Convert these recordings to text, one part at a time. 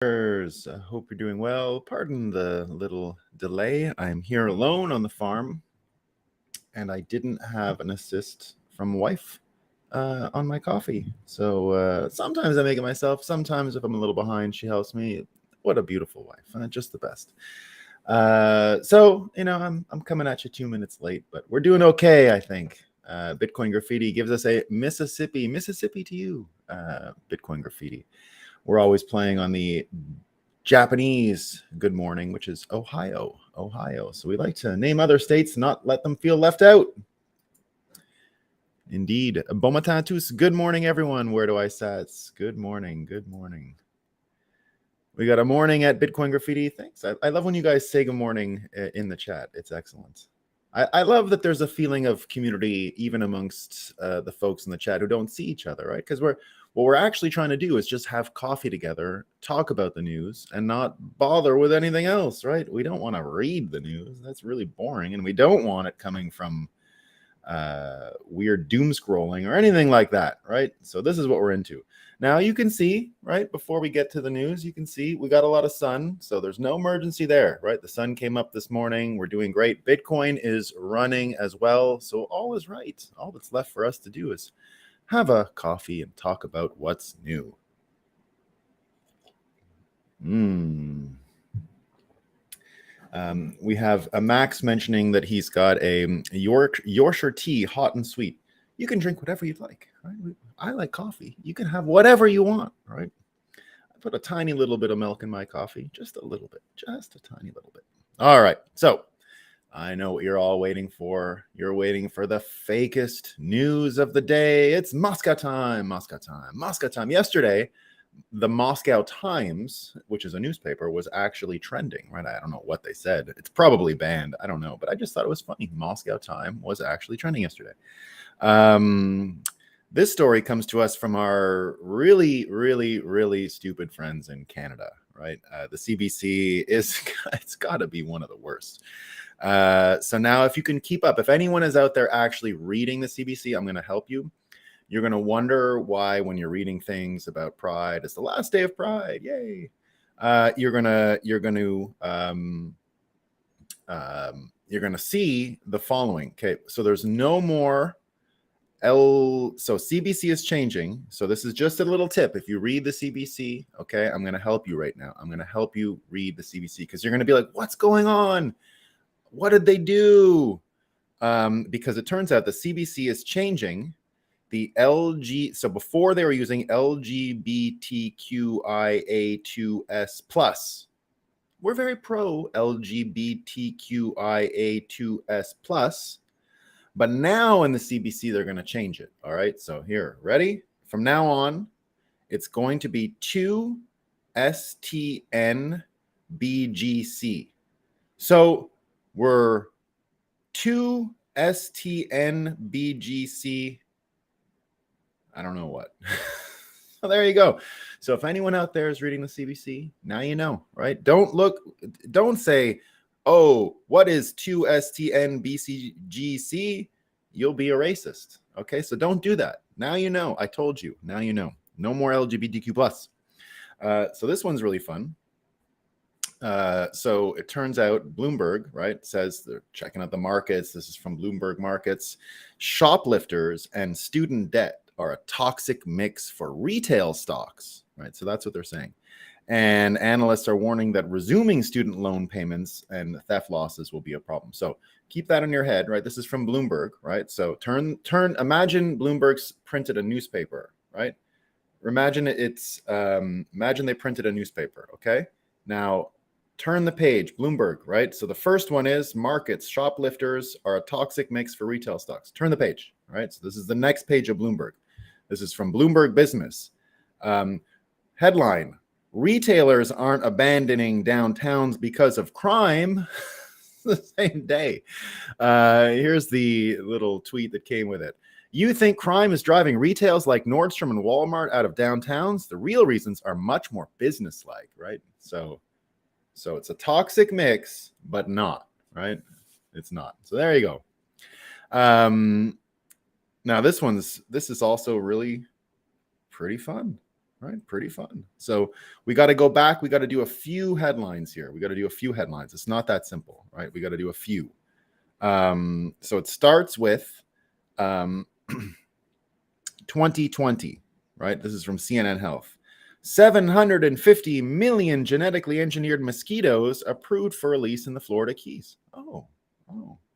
I hope you're doing well. Pardon the little delay. I'm here alone on the farm, and I didn't have an assist from wife on my coffee. So sometimes I make it myself. Sometimes, if I'm a little behind, she helps me. What a beautiful wife! Just the best. I'm coming at you 2 minutes late, but we're doing okay, I think. Bitcoin Graffiti gives us a Mississippi to you. Bitcoin Graffiti. We're always playing on the Japanese good morning, which is Ohio. So we like to name other states, not let them feel left out. Indeed. Bomatatus, good morning, everyone. Where do I sat? Good morning. We got a morning at Bitcoin Graffiti. Thanks. I love when you guys say good morning in the chat. It's excellent. I love that there's a feeling of community even amongst the folks in the chat who don't see each other, right? Because what we're actually trying to do is just have coffee together, talk about the news, and not bother with anything else, right? We don't want to read the news. That's really boring. And we don't want it coming from weird doom scrolling or anything like that, right? So this is what we're into. Now you can see, right, before we get to the news, you can see we got a lot of sun, so there's no emergency there, right? The sun came up this morning. We're doing great. Bitcoin is running as well, so all is right. All that's left for us to do is have a coffee and talk about what's new. We have a Max mentioning that he's got a Yorkshire tea, hot and sweet. You can drink whatever you'd like, right? I like coffee. You can have whatever you want, right? I put a tiny little bit of milk in my coffee, just a little bit, just a tiny little bit. All right, so I know what you're all waiting for. You're waiting for the fakest news of the day. It's Moscow time. Yesterday, the Moscow Times, which is a newspaper, was actually trending, right? I don't know what they said. It's probably banned. I don't know, but I just thought it was funny. Moscow Time was actually trending yesterday. This story comes to us from our really, really, really stupid friends in Canada, right? The CBC it's got to be one of the worst. So now if you can keep up, if anyone is out there actually reading the CBC, I'm going to help you. You're going to wonder why when you're reading things about Pride, it's the last day of Pride. Yay. You're going to see the following. Okay. So there's no more so CBC is changing. So this is just a little tip. If you read the CBC, okay, I'm going to help you right now. I'm going to help you read the CBC because you're going to be like, what's going on? What did they do? Because it turns out the CBC is changing the so before they were using LGBTQIA2S plus. We're very pro LGBTQIA2S plus. But now in the CBC, they're going to change it. All right. So here, ready? From now on, it's going to be 2STNBGC. So we're 2STNBGC. I don't know what. So there you go. So if anyone out there is reading the CBC, now you know, right? Don't say, oh, what is 2STNBCGC? You'll be a racist. Okay, so don't do that. Now you know. I told you. Now you know. No more LGBTQ plus. So this one's really fun. So it turns out Bloomberg, right, says they're checking out the markets. This is from Bloomberg Markets. Shoplifters and student debt are a toxic mix for retail stocks, right? So that's what they're saying. And analysts are warning that resuming student loan payments and theft losses will be a problem. So keep that in your head, right? This is from Bloomberg, right? So imagine Bloomberg's printed a newspaper, right? Imagine they printed a newspaper, okay? Now, turn the page, Bloomberg, right? So the first one is markets, shoplifters are a toxic mix for retail stocks. Turn the page, right? So this is the next page of Bloomberg. This is from Bloomberg Business. Headline, retailers aren't abandoning downtowns because of crime. The same day. Here's the little tweet that came with it. You think crime is driving retails like Nordstrom and Walmart out of downtowns? The real reasons are much more business-like, right? So it's a toxic mix, but not, right? It's not. So there you go. Now this is also really pretty fun. right? Pretty fun. So we got to go back. We got to do a few headlines here. We got to do a few headlines. It's not that simple, right? We got to do a few. So it starts with 2020, right? This is from CNN Health. 750 million genetically engineered mosquitoes approved for release in the Florida Keys. Oh,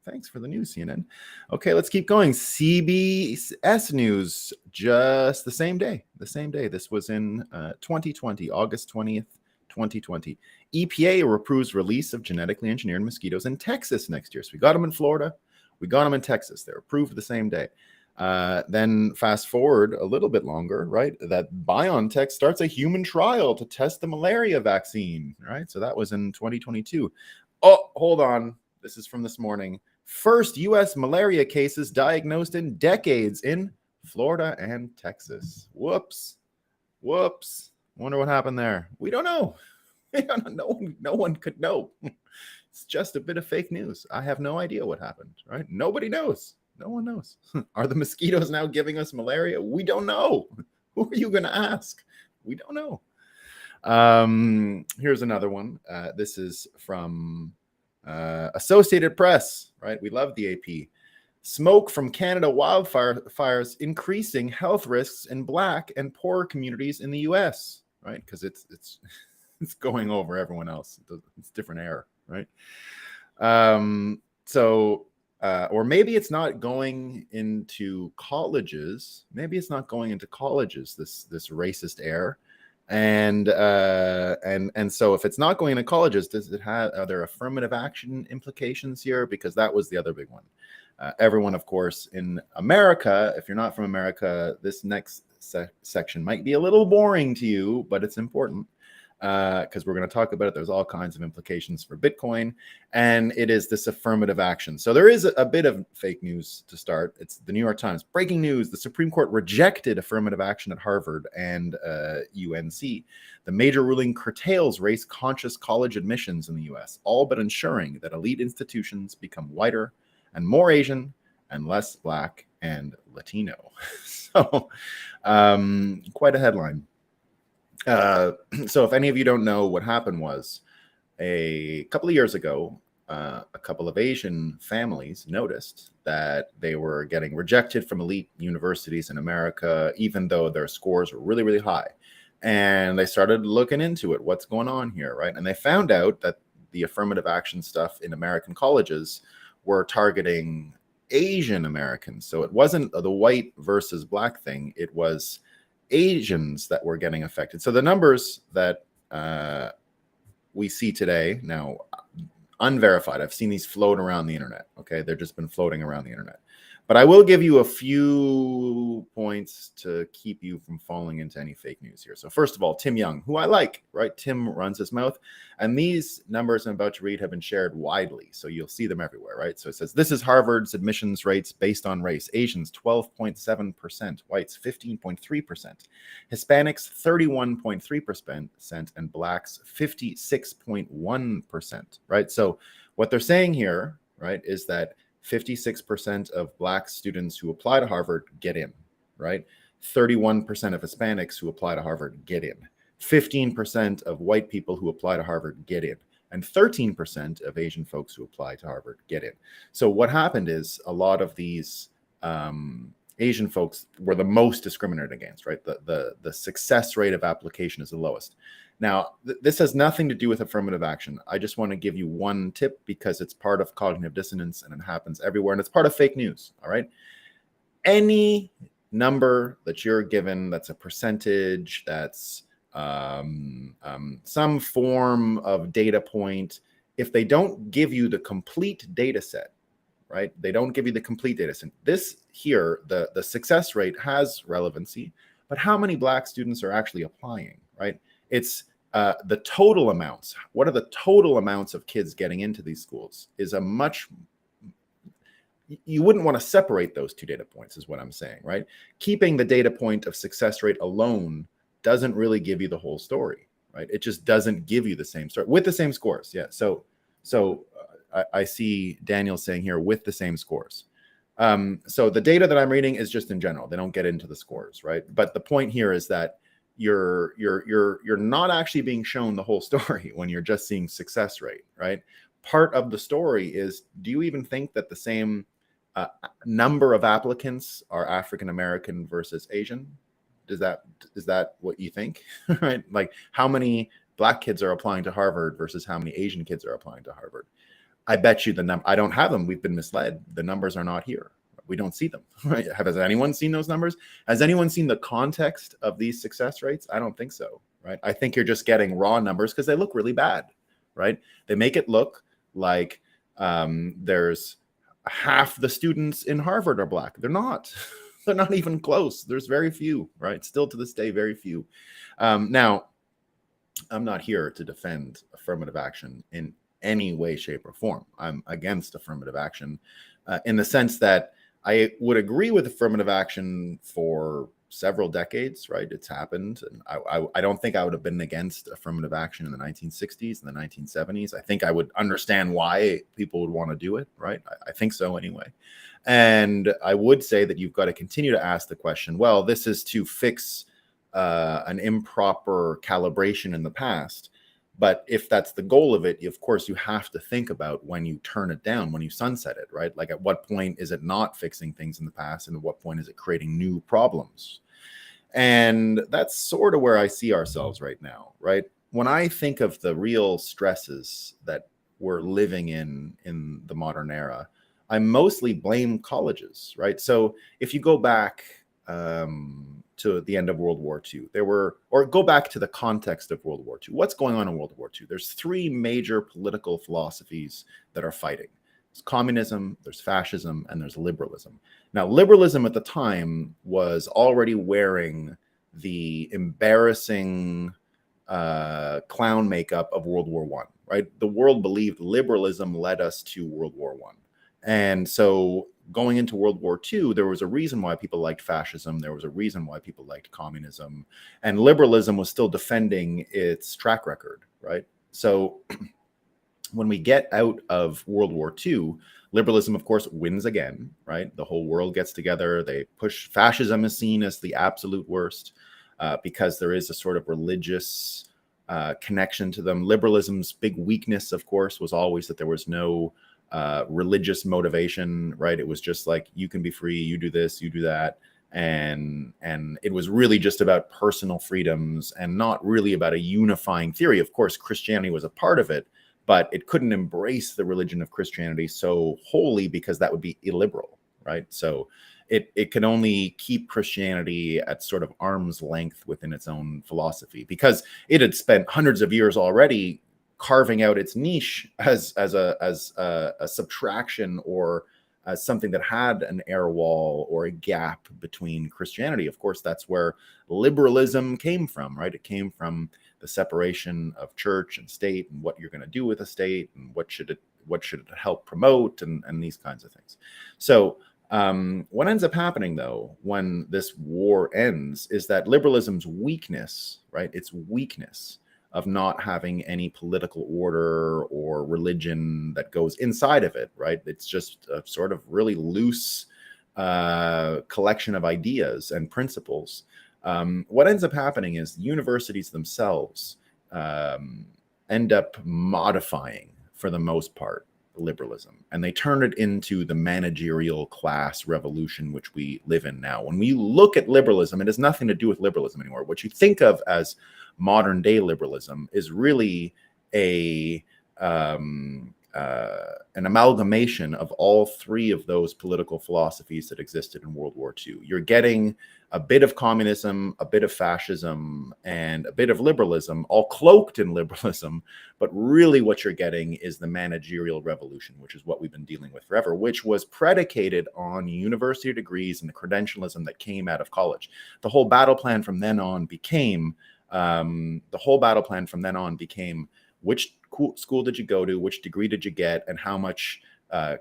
thanks for the news, CNN. Okay, let's keep going. CBS News, just the same day. This was in 2020, August 20th, 2020. EPA approves release of genetically engineered mosquitoes in Texas next year. So we got them in Florida. We got them in Texas. They're approved the same day. Then fast forward a little bit longer, right? That BioNTech starts a human trial to test the malaria vaccine, right? So that was in 2022. Oh, hold on. This is from this morning. First U.S. malaria cases diagnosed in decades in Florida and Texas. Whoops. Wonder what happened there. We don't know. No one could know. It's just a bit of fake news. I have no idea what happened, right? Nobody knows. No one knows. Are the mosquitoes now giving us malaria? We don't know. Who are you going to ask? We don't know. Here's another one. This is from Associated Press, right? We love the AP. Smoke from Canada wildfires increasing health risks in Black and poorer communities in the U.S., right? Because it's going over everyone else. It's different air, right? Or maybe it's not going into colleges. This racist air. And so if it's not going into colleges, are there affirmative action implications here? Because that was the other big one. Everyone, of course, in America, if you're not from America, this next section might be a little boring to you, but it's important. Because we're going to talk about it. There's all kinds of implications for Bitcoin, and it is this affirmative action. So there is a bit of fake news to start. It's the New York Times. Breaking news: the Supreme Court rejected affirmative action at Harvard and UNC. The major ruling curtails race-conscious college admissions in the U.S., all but ensuring that elite institutions become whiter and more Asian and less Black and Latino. So quite a headline. So if any of you don't know, what happened was a couple of years ago, a couple of Asian families noticed that they were getting rejected from elite universities in America, even though their scores were really, really high. And they started looking into it. What's going on here, right? And they found out that the affirmative action stuff in American colleges were targeting Asian Americans. So it wasn't the white versus Black thing. It was Asians that were getting affected. So the numbers that we see today, now unverified, I've seen these float around the internet. Okay, they've just been floating around the internet. But I will give you a few points to keep you from falling into any fake news here. So first of all, Tim Young, who I like, right? Tim runs his mouth. And these numbers I'm about to read have been shared widely. So you'll see them everywhere, right? So it says, this is Harvard's admissions rates based on race. Asians, 12.7%. Whites, 15.3%. Hispanics, 31.3%. And Blacks, 56.1%, right? So what they're saying here, right, is that 56% of Black students who apply to Harvard get in, right? 31% of Hispanics who apply to Harvard get in. 15% of white people who apply to Harvard get in. And 13% of Asian folks who apply to Harvard get in. So what happened is a lot of these Asian folks were the most discriminated against, right? The success rate of application is the lowest. Now, this has nothing to do with affirmative action. I just want to give you one tip because it's part of cognitive dissonance and it happens everywhere and it's part of fake news, all right? Any number that you're given that's a percentage, that's some form of data point, if they don't give you the complete data set, right? They don't give you the complete data set. This here, the success rate has relevancy, but how many Black students are actually applying, right? It's the total amounts. What are the total amounts of kids getting into these schools is a much, you wouldn't want to separate those two data points is what I'm saying, right? Keeping the data point of success rate alone doesn't really give you the whole story, right? It just doesn't give you the same story with the same scores. Yeah. So I see Daniel saying here with the same scores. So the data that I'm reading is just in general. They don't get into the scores, right? But the point here is that you're not actually being shown the whole story when you're just seeing success rate, right? Part of the story is, do you even think that the same number of applicants are African American versus Asian? Is that what you think? Right? Like, how many Black kids are applying to Harvard versus how many Asian kids are applying to Harvard? I bet you the number, I don't have them. We've been misled. The numbers are not here. We don't see them. Right? Has anyone seen those numbers? Has anyone seen the context of these success rates? I don't think so. Right? I think you're just getting raw numbers because they look really bad. Right? They make it look like there's half the students in Harvard are Black. They're not. They're not even close. There's very few. Right? Still to this day, very few. Now, I'm not here to defend affirmative action in any way, shape, or form. I'm against affirmative action in the sense that I would agree with affirmative action for several decades, right? It's happened. And I don't think I would have been against affirmative action in the 1960s and the 1970s. I think I would understand why people would want to do it, right? I think so anyway. And I would say that you've got to continue to ask the question, well, this is to fix an improper calibration in the past. But if that's the goal of it, of course, you have to think about when you turn it down, when you sunset it, right? Like, at what point is it not fixing things in the past, and at what point is it creating new problems? And that's sort of where I see ourselves right now, right? When I think of the real stresses that we're living in the modern era, I mostly blame colleges, right? So if you go back to the end of World War II, or go back to the context of World War II. What's going on in World War II? There's three major political philosophies that are fighting. There's communism, there's fascism, and there's liberalism. Now, liberalism at the time was already wearing the embarrassing clown makeup of World War I, right? The world believed liberalism led us to World War I. And so going into World War II, there was a reason why people liked fascism. There was a reason why people liked communism. And liberalism was still defending its track record, right? So when we get out of World War II, liberalism, of course, wins again, right? The whole world gets together. They push fascism is seen as the absolute worst because there is a sort of religious connection to them. Liberalism's big weakness, of course, was always that there was no religious motivation, right? It was just like, you can be free, you do this, you do that. And it was really just about personal freedoms and not really about a unifying theory. Of course, Christianity was a part of it, but it couldn't embrace the religion of Christianity so wholly because that would be illiberal, right? So it can only keep Christianity at sort of arm's length within its own philosophy because it had spent hundreds of years already carving out its niche as a subtraction or as something that had an air wall or a gap between Christianity. Of course, that's where liberalism came from, right? It came from the separation of church and state and what you're going to do with a state and what should it help promote and these kinds of things. So what ends up happening, though, when this war ends is that liberalism's weakness, right? Its weakness of not having any political order or religion that goes inside of it, right? It's just a sort of really loose collection of ideas and principles. What ends up happening is the universities themselves end up modifying, for the most part, liberalism, and they turn it into the managerial class revolution which we live in now. When we look at liberalism, it has nothing to do with liberalism anymore. What you think of as modern day liberalism is really an amalgamation of all three of those political philosophies that existed in World War II. You're getting a bit of communism, a bit of fascism, and a bit of liberalism, all cloaked in liberalism. But really what you're getting is the managerial revolution, which is what we've been dealing with forever, which was predicated on university degrees and the credentialism that came out of college. The whole battle plan from then on became which school did you go to, which degree did you get, and how much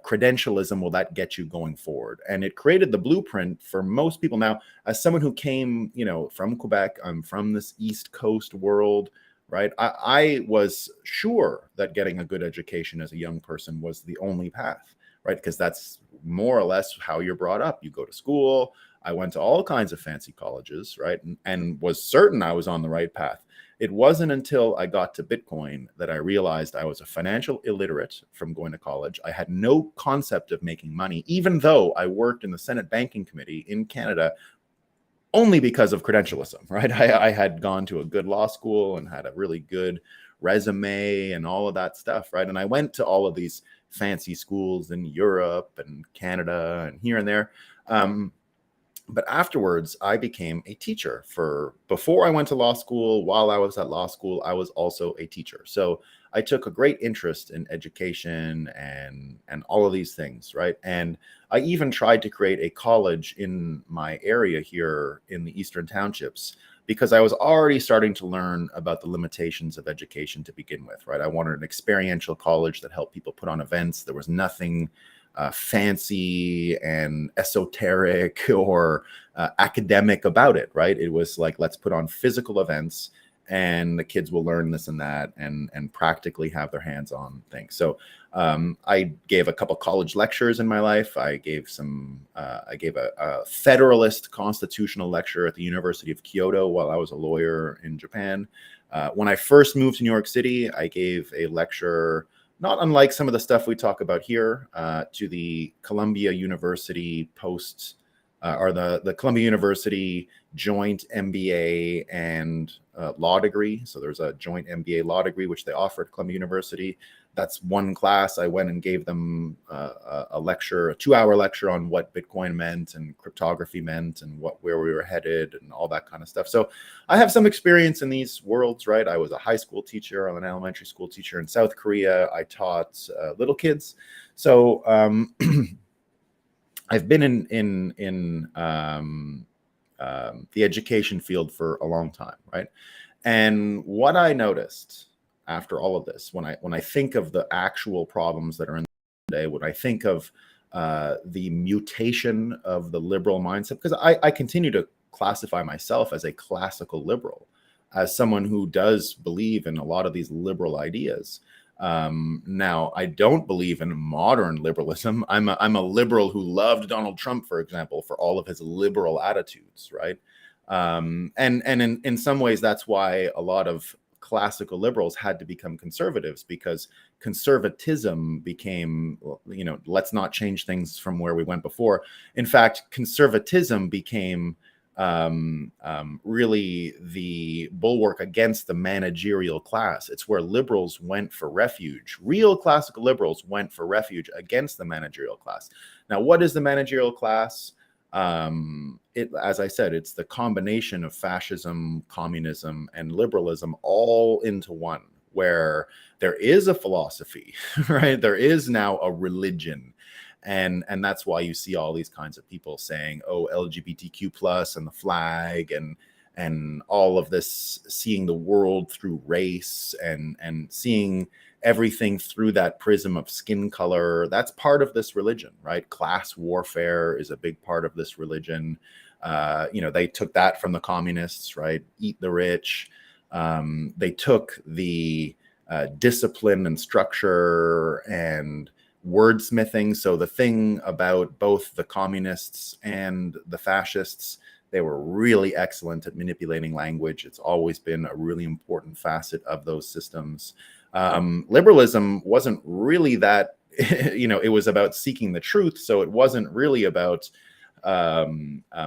credentialism will that get you going forward. And it created the blueprint for most people. Now, as someone who came, from Quebec, I'm from this East Coast world, right? I was sure that getting a good education as a young person was the only path, right? Because that's more or less how you're brought up. You go to school, I went to all kinds of fancy colleges, right? And was certain I was on the right path. It wasn't until I got to Bitcoin that I realized I was a financial illiterate from going to college. I had no concept of making money, even though I worked in the Senate Banking Committee in Canada only because of credentialism, right? I had gone to a good law school and had a really good resume and all of that stuff, right? And I went to all of these fancy schools in Europe and Canada and here and there. But afterwards, I became a teacher. Before I went to law school, while I was at law school, I was also a teacher. So I took a great interest in education and all of these things, right? And I even tried to create a college in my area here in the Eastern Townships because I was already starting to learn about the limitations of education to begin with, right? I wanted an experiential college that helped people put on events. There was nothing fancy and esoteric or academic about it, right? It was like, let's put on physical events and the kids will learn this and that and practically have their hands on things. So I gave a couple college lectures in my life. I gave a Federalist constitutional lecture at the University of Kyoto while I was a lawyer in Japan. When I first moved to New York City, I gave a lecture not unlike some of the stuff we talk about here, to the Columbia University the Columbia University joint MBA and law degree. So there's a joint MBA law degree, which they offer at Columbia University. That's one class. I went and gave them a lecture, a 2-hour lecture on what Bitcoin meant and cryptography meant and where we were headed and all that kind of stuff. So I have some experience in these worlds, right? I was a high school teacher, I'm an elementary school teacher in South Korea. I taught little kids. So I've been in the education field for a long time, right? And what I noticed after all of this, when I think of the actual problems that are in today, when I think of the mutation of the liberal mindset, because I continue to classify myself as a classical liberal, as someone who does believe in a lot of these liberal ideas. Now, I don't believe in modern liberalism. I'm a liberal who loved Donald Trump, for example, for all of his liberal attitudes, right? And in some ways, that's why a lot of classical liberals had to become conservatives, because conservatism became, let's not change things from where we went before. In fact, conservatism became really the bulwark against the managerial class. It's where liberals went for refuge. Real classical liberals went for refuge against the managerial class. Now, what is the managerial class? As I said, it's the combination of fascism, communism, and liberalism all into one, where there is a philosophy, right? There is now a religion. And that's why you see all these kinds of people saying, oh, LGBTQ plus and the flag and all of this, seeing the world through race and seeing everything through that prism of skin color. That's part of this religion, right? Class warfare is a big part of this religion. They took that from the communists, right? Eat the rich. They took the discipline and structure and wordsmithing. So the thing about both the communists and the fascists, they were really excellent at manipulating language. It's always been a really important facet of those systems. Liberalism wasn't really that, it was about seeking the truth. So it wasn't really about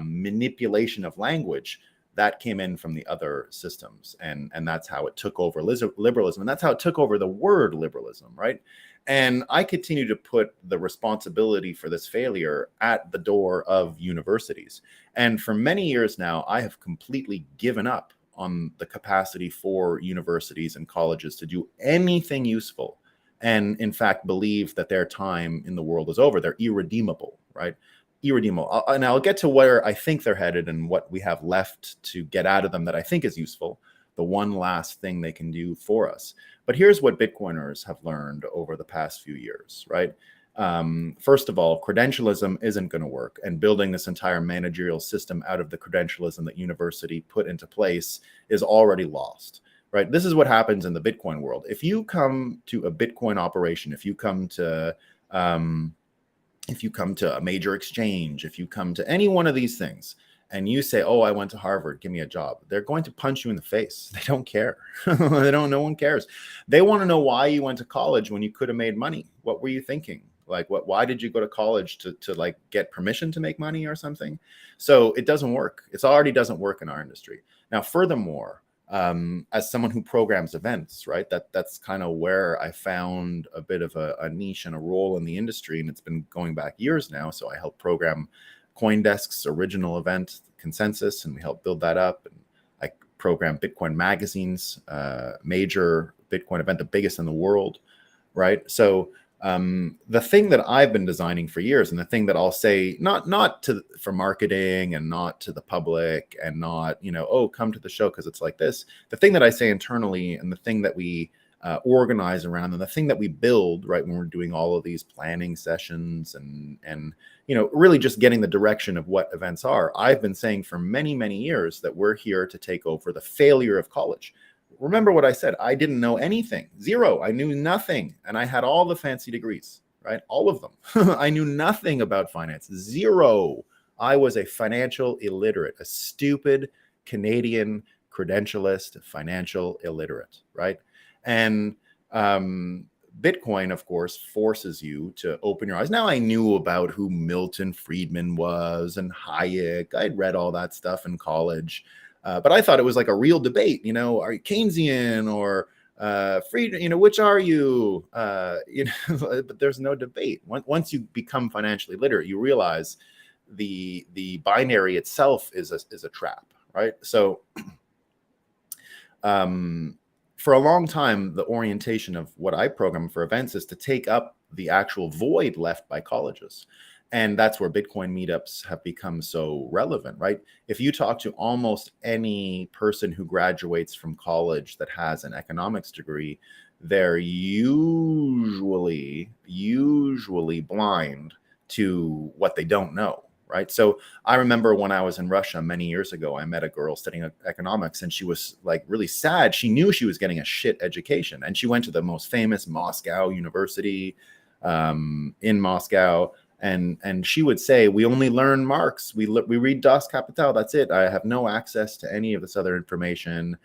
manipulation of language. That came in from the other systems. And that's how it took over liberalism. And that's how it took over the word liberalism, right? And I continue to put the responsibility for this failure at the door of universities. And for many years now, I have completely given up on the capacity for universities and colleges to do anything useful. And in fact, believe that their time in the world is over. They're irredeemable, right? Irredeemable. And I'll get to where I think they're headed and what we have left to get out of them that I think is useful. The one last thing they can do for us. But here's what Bitcoiners have learned over the past few years, right? First of all, credentialism isn't going to work, and building this entire managerial system out of the credentialism that university put into place is already lost, right? This is what happens in the Bitcoin world. If you come to a Bitcoin operation, if you come to if you come to a major exchange, if you come to any one of these things and you say, oh, I went to Harvard, give me a job, they're going to punch you in the face. They don't care. No one cares. They want to know why you went to college when you could have made money. What were you thinking? Like, why did you go to college to like get permission to make money or something? So it doesn't work. It already doesn't work in our industry. Now, furthermore, as someone who programs events, right, that's kind of where I found a bit of a niche and a role in the industry, and it's been going back years now. So I help program CoinDesk's original event, Consensus, and we help build that up. And I program Bitcoin Magazine's major Bitcoin event, the biggest in the world, right? So the thing that I've been designing for years, and the thing that I'll say, not for marketing and not to the public and not, oh, come to the show because it's like this. The thing that I say internally and the thing that we organize around and the thing that we build, right, when we're doing all of these planning sessions and really just getting the direction of what events are. I've been saying for many, many years that we're here to take over the failure of college. Remember what I said, I didn't know anything, zero. I knew nothing. And I had all the fancy degrees, right? All of them. I knew nothing about finance, zero. I was a financial illiterate, a stupid Canadian credentialist, financial illiterate, right? And Bitcoin, of course, forces you to open your eyes. Now, I knew about who Milton Friedman was and Hayek. I'd read all that stuff in college. But I thought it was like a real debate, are you Keynesian or Friedman, which are you? But there's no debate. Once you become financially literate, you realize the binary itself is a trap, right? So for a long time, the orientation of what I program for events is to take up the actual void left by colleges. And that's where Bitcoin meetups have become so relevant, right? If you talk to almost any person who graduates from college that has an economics degree, they're usually blind to what they don't know, right? So I remember when I was in Russia many years ago, I met a girl studying economics, and she was like really sad. She knew she was getting a shit education, and she went to the most famous Moscow University in Moscow. And she would say, we only learn Marx. We read Das Kapital. That's it. I have no access to any of this other information.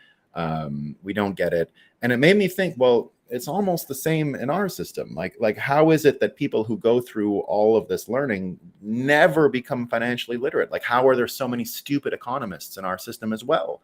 We don't get it. And it made me think, well, it's almost the same in our system. Like, how is it that people who go through all of this learning never become financially literate? Like, how are there so many stupid economists in our system as well?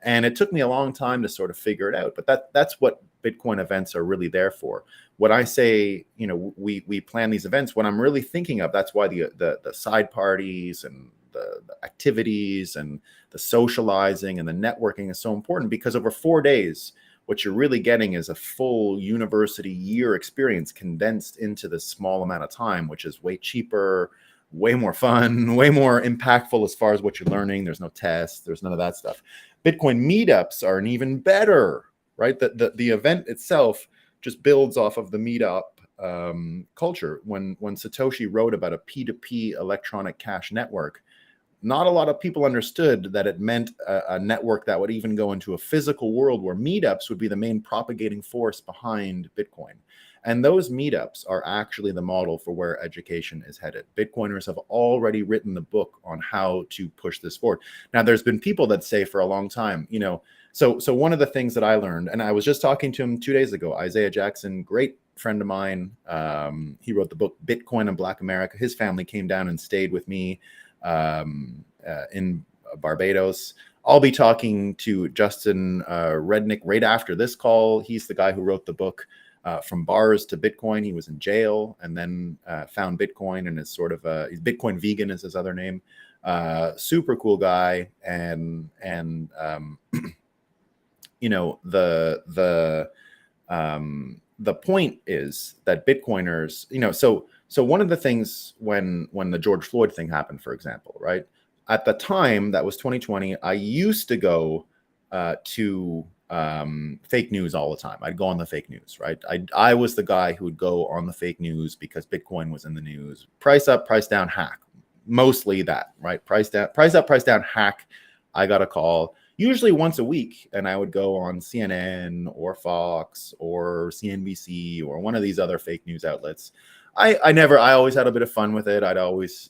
And it took me a long time to sort of figure it out. But that's what Bitcoin events are really there for. When I say, we plan these events, what I'm really thinking of, that's why the side parties and the activities and the socializing and the networking is so important, because over 4 days, what you're really getting is a full university year experience condensed into this small amount of time, which is way cheaper, way more fun, way more impactful as far as what you're learning. There's no tests, there's none of that stuff. Bitcoin meetups are an even better, right? The event itself just builds off of the meetup culture. When Satoshi wrote about a P2P electronic cash network, not a lot of people understood that it meant a network that would even go into a physical world where meetups would be the main propagating force behind Bitcoin. And those meetups are actually the model for where education is headed. Bitcoiners have already written the book on how to push this forward. Now, there's been people that say for a long time, so one of the things that I learned, and I was just talking to him 2 days ago, Isaiah Jackson, great friend of mine. He wrote the book Bitcoin and Black America. His family came down and stayed with me in Barbados. I'll be talking to Justin Rednick right after this call. He's the guy who wrote the book From Bars to Bitcoin. He was in jail and then found Bitcoin and is sort of he's Bitcoin vegan is his other name. Super cool guy. And the point is that Bitcoiners, so one of the things when the George Floyd thing happened, for example, right? At the time, that was 2020, I used to go to fake news all the time. I'd go on the fake news, right? I was the guy who would go on the fake news because Bitcoin was in the news. Price up, price down, hack. Mostly that, right? Price up, price down, hack. I got a call, usually once a week, and I would go on CNN or Fox or CNBC or one of these other fake news outlets. I always had a bit of fun with it. I'd always,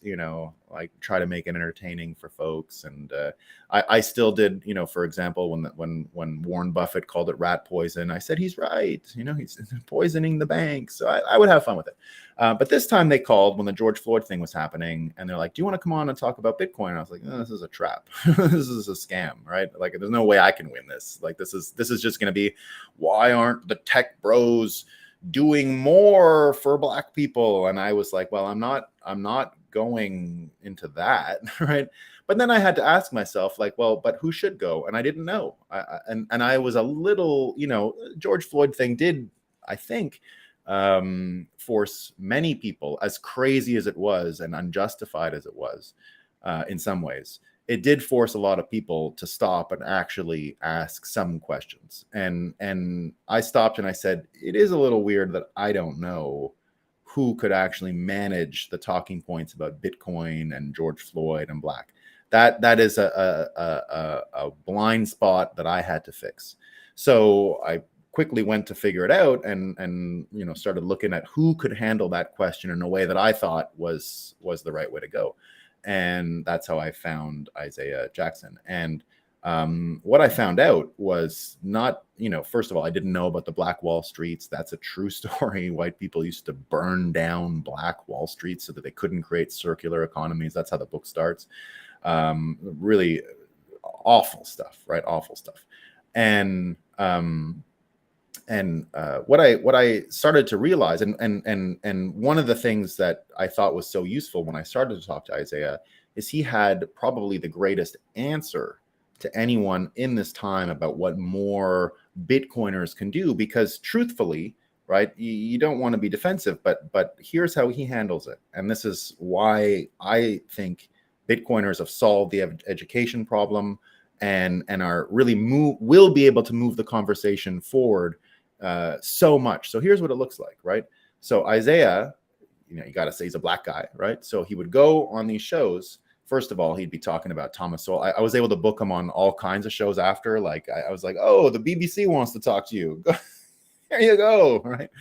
like try to make it entertaining for folks. And I still did, for example, when Warren Buffett called it rat poison, I said, he's right. He's poisoning the banks. So I would have fun with it. But this time they called when the George Floyd thing was happening, and they're like, do you want to come on and talk about Bitcoin? And I was like, no, this is a trap. This is a scam, right? Like, there's no way I can win this. Like, this is just going to be, why aren't the tech bros doing more for Black people? And I was like, well, I'm not going into that, right? But then I had to ask myself, like, well, but who should go? And I didn't know. And I was a little, George Floyd thing did, I think, force many people, as crazy as it was and unjustified as it was, in some ways, it did force a lot of people to stop and actually ask some questions. And I stopped and I said, it is a little weird that I don't know who could actually manage the talking points about Bitcoin and George Floyd and Black. That is a blind spot that I had to fix. So I quickly went to figure it out and started looking at who could handle that question in a way that I thought was the right way to go. And that's how I found Isaiah Jackson. And what I found out was not, first of all, I didn't know about the Black Wall Streets. That's a true story. White people used to burn down Black Wall Street so that they couldn't create circular economies. That's how the book starts. Really awful stuff, right? Awful stuff. And what I started to realize, and one of the things that I thought was so useful when I started to talk to Isaiah, is he had probably the greatest answer to anyone in this time about what more Bitcoiners can do. Because truthfully, right, you don't want to be defensive, but here's how he handles it. And this is why I think Bitcoiners have solved the education problem and are really will be able to move the conversation forward so much. So here's what it looks like, right? So Isaiah, you got to say he's a Black guy, right? So he would go on these shows. First of all, he'd be talking about Thomas Sowell. I was able to book him on all kinds of shows after. Like, I was like, oh, the BBC wants to talk to you. There you go, right?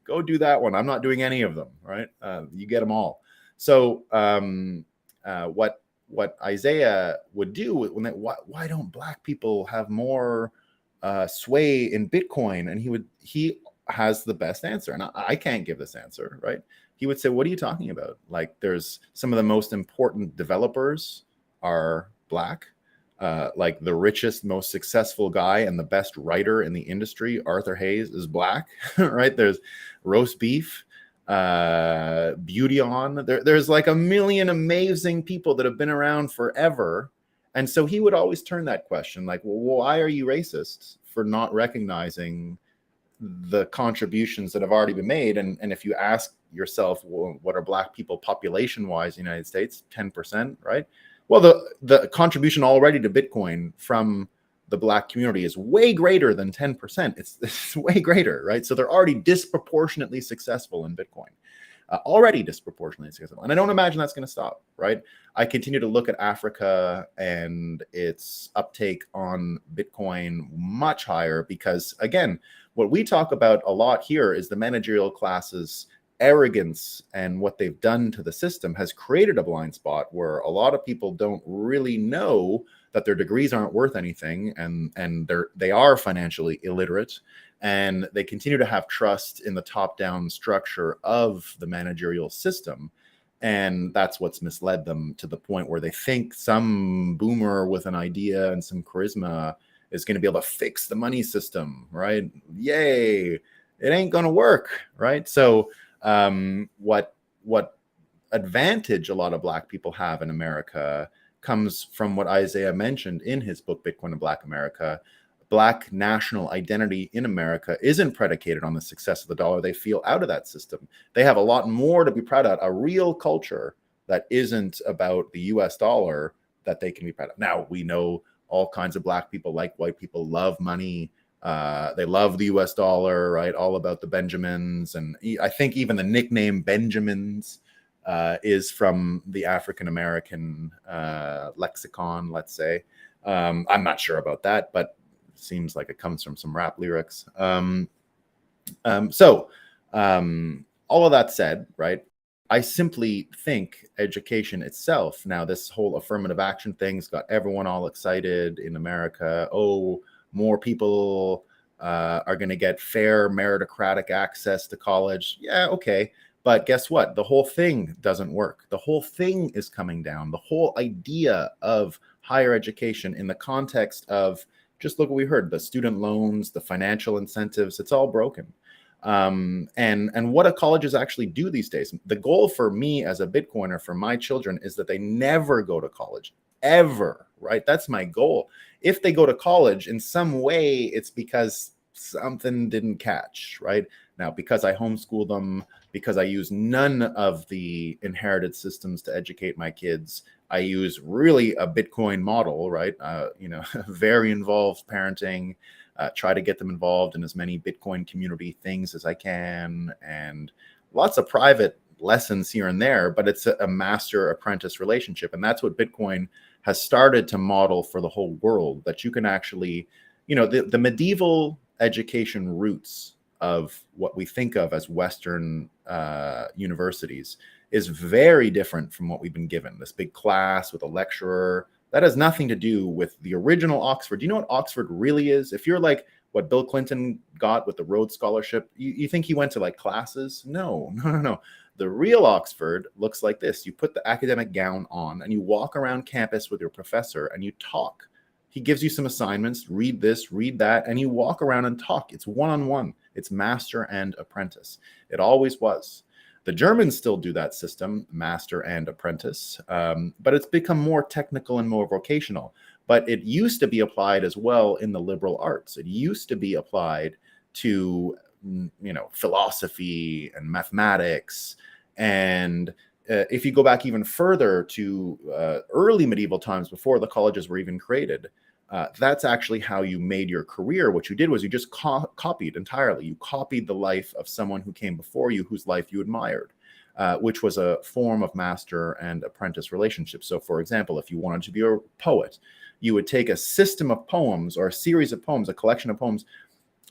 Go do that one. I'm not doing any of them, right? You get them all. So what Isaiah would do why don't Black people have more sway in Bitcoin? And he has the best answer, and I can't give this answer, right? He would say, what are you talking about? Like, there's some of the most important developers are Black. Like, the richest, most successful guy and the best writer in the industry, Arthur Hayes, is Black, right? There's roast beef, beauty on. There's like a million amazing people that have been around forever. And so he would always turn that question, like, well, why are you racist for not recognizing the contributions that have already been made? And if you ask yourself, well, what are Black people population-wise in the United States? 10%, right? Well, the contribution already to Bitcoin from the Black community is way greater than 10%. It's way greater, right? So they're already disproportionately successful in Bitcoin. Already disproportionately successful. And I don't imagine that's going to stop, right? I continue to look at Africa and its uptake on Bitcoin much higher because, again, what we talk about a lot here is the managerial class's arrogance, and what they've done to the system has created a blind spot where a lot of people don't really know that their degrees aren't worth anything, and they are financially illiterate, and they continue to have trust in the top-down structure of the managerial system. And that's what's misled them to the point where they think some boomer with an idea and some charisma is going to be able to fix the money system, right? Yay. It ain't going to work, right? So what advantage a lot of Black people have in America comes from what Isaiah mentioned in his book, Bitcoin and Black America. Black national identity in America isn't predicated on the success of the dollar. They feel out of that system. They have a lot more to be proud of, a real culture that isn't about the US dollar that they can be proud of. Now, we know all kinds of Black people, like white people, love money. They love the US dollar, right? All about the Benjamins. And I think even the nickname Benjamins is from the African-American lexicon, let's say. I'm not sure about that, but it seems like it comes from some rap lyrics. all of that said, right, I simply think education itself, now this whole affirmative action thing's got everyone all excited in America. Oh, more people are going to get fair meritocratic access to college. Yeah, okay. But guess what? The whole thing doesn't work. The whole thing is coming down. The whole idea of higher education in the context of, just look what we heard, the student loans, the financial incentives, it's all broken. And what do colleges actually do these days? The goal for me as a Bitcoiner, for my children, is that they never go to college, ever, right? That's my goal. If they go to college in some way, it's because something didn't catch, right? Now, because I homeschool them, because I use none of the inherited systems to educate my kids, I use really a Bitcoin model, right? Very involved parenting, try to get them involved in as many Bitcoin community things as I can, and lots of private lessons here and there, but it's a master apprentice relationship. And that's what Bitcoin has started to model for the whole world, that you can actually, the medieval education roots of what we think of as Western universities is very different from what we've been given. This big class with a lecturer, that has nothing to do with the original Oxford. Do you know what Oxford really is? If you're like what Bill Clinton got with the Rhodes Scholarship, you think he went to like classes? No. The real Oxford looks like this. You put the academic gown on and you walk around campus with your professor and you talk. He gives you some assignments, read this, read that, and you walk around and talk. It's one-on-one. It's master and apprentice. It always was. The Germans still do that system, master and apprentice, but it's become more technical and more vocational. But it used to be applied as well in the liberal arts. It used to be applied to, philosophy and mathematics. And if you go back even further to early medieval times, before the colleges were even created, that's actually how you made your career. What you did was you just copied entirely. You copied the life of someone who came before you, whose life you admired, which was a form of master and apprentice relationship. So, for example, if you wanted to be a poet, you would take a system of poems or a series of poems, a collection of poems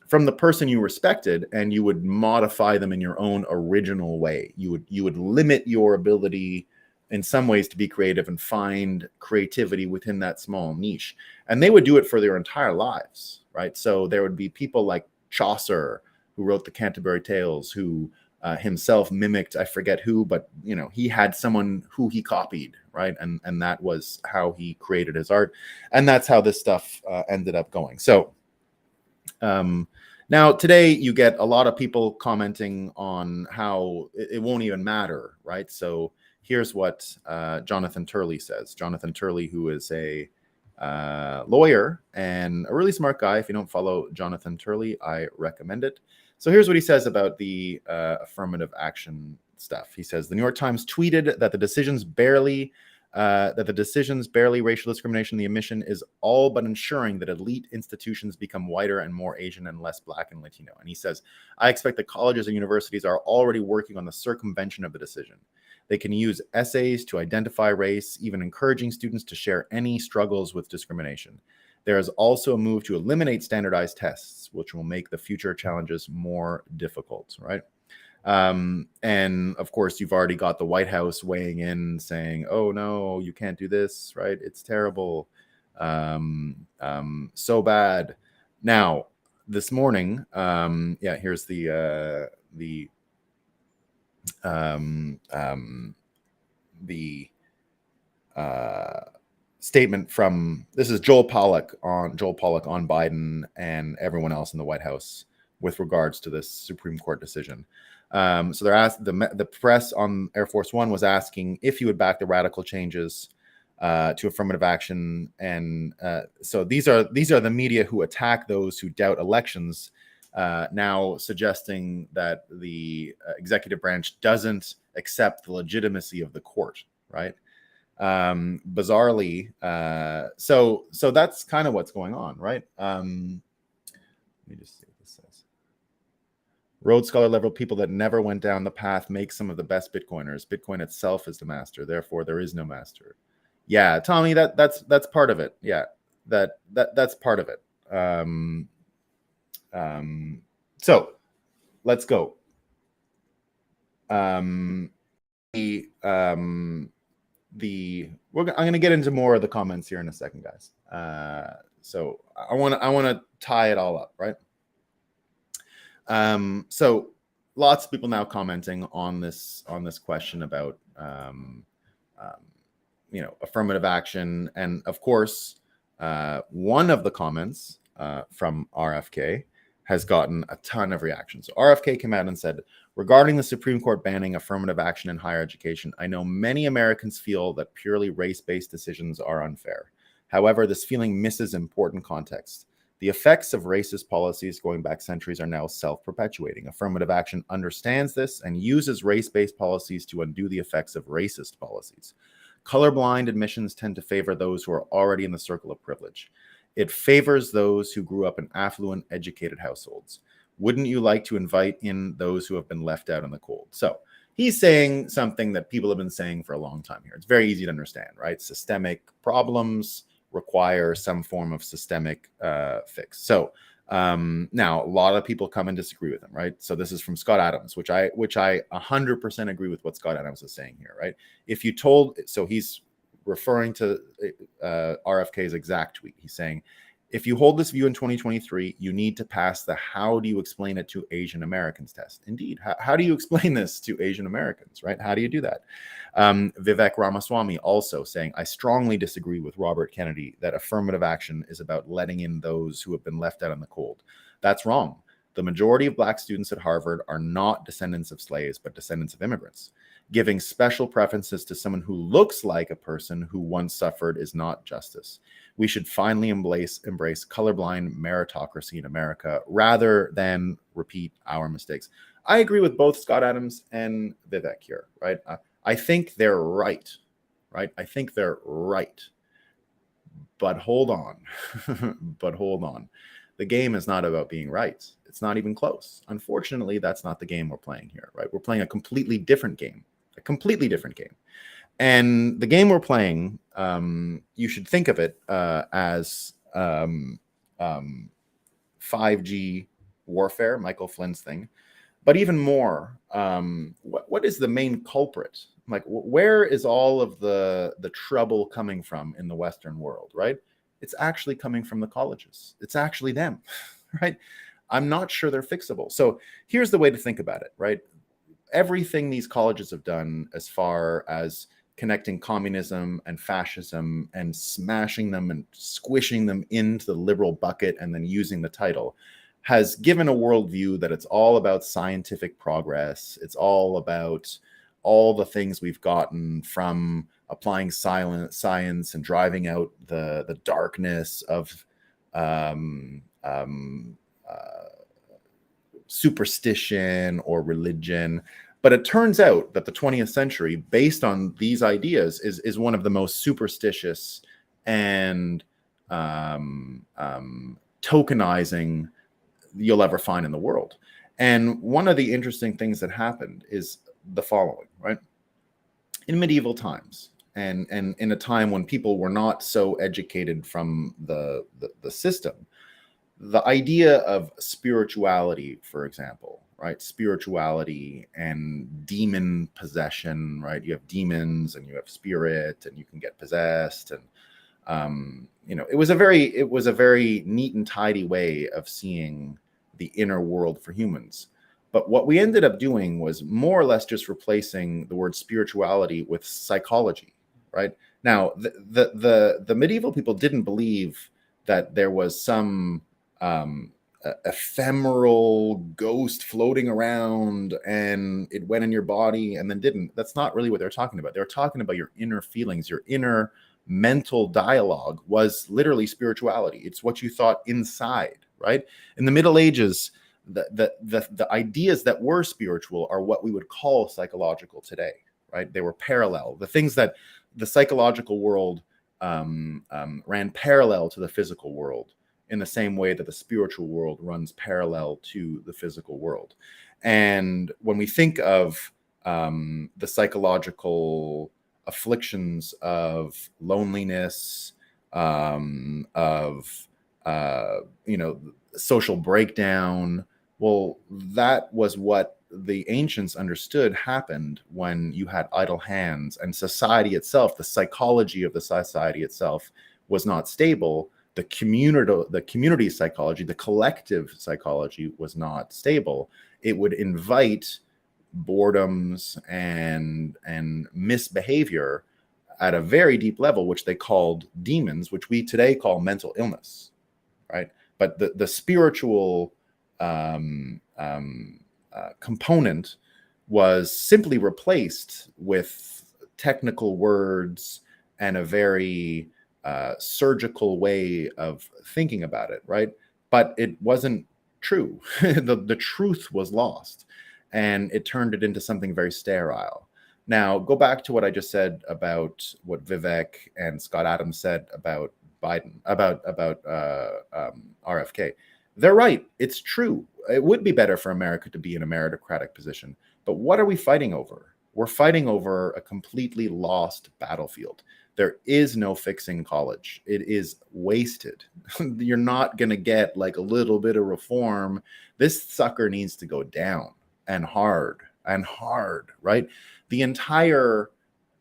from the person you respected, and you would modify them in your own original way. You would limit your ability in some ways to be creative and find creativity within that small niche. And they would do it for their entire lives, right? So there would be people like Chaucer, who wrote the Canterbury Tales, who himself mimicked, I forget who, but he had someone who he copied, right? And that was how he created his art. And that's how this stuff ended up going. So now today you get a lot of people commenting on how it won't even matter, right? So here's what Jonathan Turley says. Jonathan Turley, who is a lawyer and a really smart guy. If you don't follow Jonathan Turley, I recommend it. So here's what he says about the affirmative action stuff. He says, the New York Times tweeted that the decisions barely racial discrimination in the admission is all but ensuring that elite institutions become whiter and more Asian and less Black and Latino. And he says, I expect that colleges and universities are already working on the circumvention of the decision. They can use essays to identify race, even encouraging students to share any struggles with discrimination. There is also a move to eliminate standardized tests, which will make the future challenges more difficult, right? And of course, you've already got the White House weighing in saying, oh, no, you can't do this, right? It's terrible. So bad. Now, this morning, here's the statement from, this is Joel Pollack on Biden and everyone else in the White House with regards to this Supreme Court decision. So they're asked, the press on Air Force One was asking if he would back the radical changes to affirmative action, and so these are the media who attack those who doubt elections, now suggesting that the executive branch doesn't accept the legitimacy of the court, right? Bizarrely, so that's kind of what's going on, right? Let me just see what this says. Rhodes Scholar level people that never went down the path make some of the best Bitcoiners. Bitcoin itself is the master, therefore there is no master. Yeah, Tommy, that's part of it. Yeah, that's part of it. So let's go. I'm going to get into more of the comments here in a second, guys. So I want to tie it all up, right? So lots of people now commenting on this question about affirmative action, and of course, one of the comments from RFK has gotten a ton of reactions. So RFK came out and said, regarding the Supreme Court banning affirmative action in higher education, I know many Americans feel that purely race-based decisions are unfair. However, this feeling misses important context. The effects of racist policies going back centuries are now self-perpetuating. Affirmative action understands this and uses race-based policies to undo the effects of racist policies. Colorblind admissions tend to favor those who are already in the circle of privilege. It favors those who grew up in affluent, educated households. Wouldn't you like to invite in those who have been left out in the cold? So he's saying something that people have been saying for a long time here. It's very easy to understand, right? Systemic problems require some form of systemic fix. So now a lot of people come and disagree with him, right? So this is from Scott Adams, which I 100% agree with what Scott Adams is saying here, right? If you told, so he's referring to RFK's exact tweet. He's saying, if you hold this view in 2023, you need to pass the how do you explain it to Asian Americans test. Indeed. How do you explain this to Asian Americans, right? How do you do that? Vivek Ramaswamy also saying, I strongly disagree with Robert Kennedy that affirmative action is about letting in those who have been left out in the cold. That's wrong. The majority of Black students at Harvard are not descendants of slaves, but descendants of immigrants. Giving special preferences to someone who looks like a person who once suffered is not justice. We should finally embrace colorblind meritocracy in America rather than repeat our mistakes. I agree with both Scott Adams and Vivek here, right? I think they're right, right? I think they're right. But hold on. But hold on. The game is not about being right. It's not even close. Unfortunately, that's not the game we're playing here, right? We're playing a completely different game. A completely different game. And the game we're playing, you should think of it as 5G warfare, Michael Flynn's thing. But even more, what is the main culprit? Like, where is all of the trouble coming from in the Western world, right? It's actually coming from the colleges. It's actually them, right? I'm not sure they're fixable. So here's the way to think about it, right? Everything these colleges have done as far as connecting communism and fascism and smashing them and squishing them into the liberal bucket and then using the title has given a worldview that it's all about scientific progress. It's all about all the things we've gotten from applying science and driving out the darkness of superstition or religion. But it turns out that the 20th century, based on these ideas, is one of the most superstitious and tokenizing you'll ever find in the world. And one of the interesting things that happened is the following, right? In medieval times, and in a time when people were not so educated from the system, the idea of spirituality, for example, right? Spirituality and demon possession, right? You have demons and you have spirit and you can get possessed. And, it was a very neat and tidy way of seeing the inner world for humans. But what we ended up doing was more or less just replacing the word spirituality with psychology, right? Now, the medieval people didn't believe that there was some ephemeral ghost floating around and it went in your body and then didn't. That's not really what they're talking about. They're talking about your inner feelings, your inner mental dialogue was literally spirituality. It's what you thought inside, right? In the Middle Ages, the ideas that were spiritual are what we would call psychological today, right? They were parallel. The things that the psychological world ran parallel to the physical world, in the same way that the spiritual world runs parallel to the physical world. And when we think of the psychological afflictions of loneliness, of social breakdown, well, that was what the ancients understood happened when you had idle hands, and society itself, the psychology of the society itself, was not stable. The community psychology, the collective psychology was not stable. It would invite boredoms and misbehavior at a very deep level, which they called demons, which we today call mental illness, right? But the spiritual component was simply replaced with technical words and a very surgical way of thinking about it, right? But it wasn't true. The truth was lost, and it turned it into something very sterile. Now, go back to what I just said about what Vivek and Scott Adams said about Biden, about RFK. They're right. It's true. It would be better for America to be in a meritocratic position. But what are we fighting over? We're fighting over a completely lost battlefield. There is no fixing college. It is wasted. You're not going to get like a little bit of reform. This sucker needs to go down, and hard, right? The entire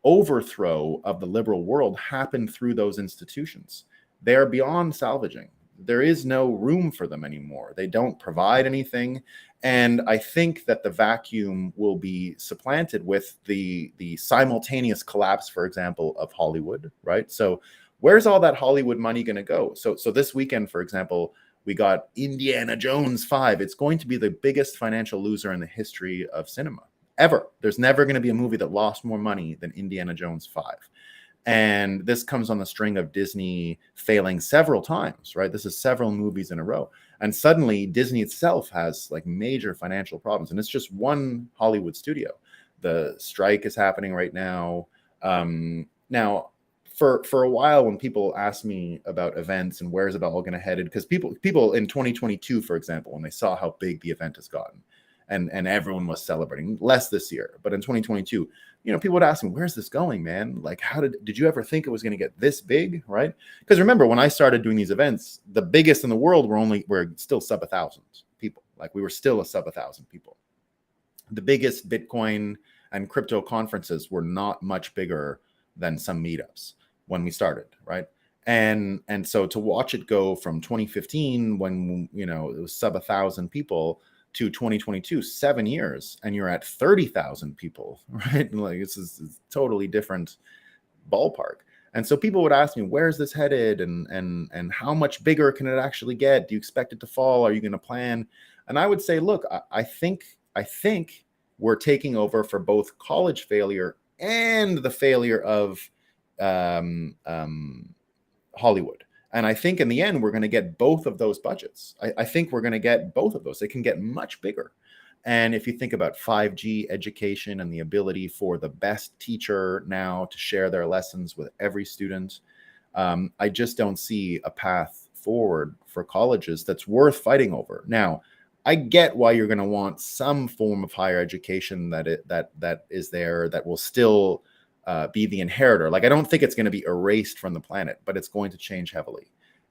overthrow of the liberal world happened through those institutions. They are beyond salvaging. There is no room for them anymore. They don't provide anything. And I think that the vacuum will be supplanted with the simultaneous collapse, for example, of Hollywood, right? So where's all that Hollywood money going to go? So this weekend, for example, we got Indiana Jones 5. It's going to be the biggest financial loser in the history of cinema ever. There's never going to be a movie that lost more money than Indiana Jones 5. And this comes on the string of Disney failing several times, right? This is several movies in a row. And suddenly Disney itself has like major financial problems. And it's just one Hollywood studio. The strike is happening right now. Now, for a while, when people ask me about events and where's it all going to head, because people in 2022, for example, when they saw how big the event has gotten, and everyone was celebrating, less this year, but in 2022, people would ask me, where's this going, man? Like, how did you ever think it was going to get this big, right? Because remember, when I started doing these events, the biggest in the world were still sub 1,000 people. Like, we were still a sub 1,000 people. The biggest Bitcoin and crypto conferences were not much bigger than some meetups when we started, right? And so to watch it go from 2015, when it was sub 1,000 people, to 2022, 7 years, and you're at 30,000 people, right? Like, it's a totally different ballpark. And so people would ask me, where's this headed, and how much bigger can it actually get? Do you expect it to fall? Are you going to plan? And I would say, look, I think we're taking over for both college failure and the failure of Hollywood. And I think in the end, we're going to get both of those budgets. I think we're going to get both of those. They can get much bigger. And if you think about 5G education and the ability for the best teacher now to share their lessons with every student, I just don't see a path forward for colleges that's worth fighting over. Now, I get why you're going to want some form of higher education that is there, that will still be the inheritor. Like, I don't think it's going to be erased from the planet, but it's going to change heavily.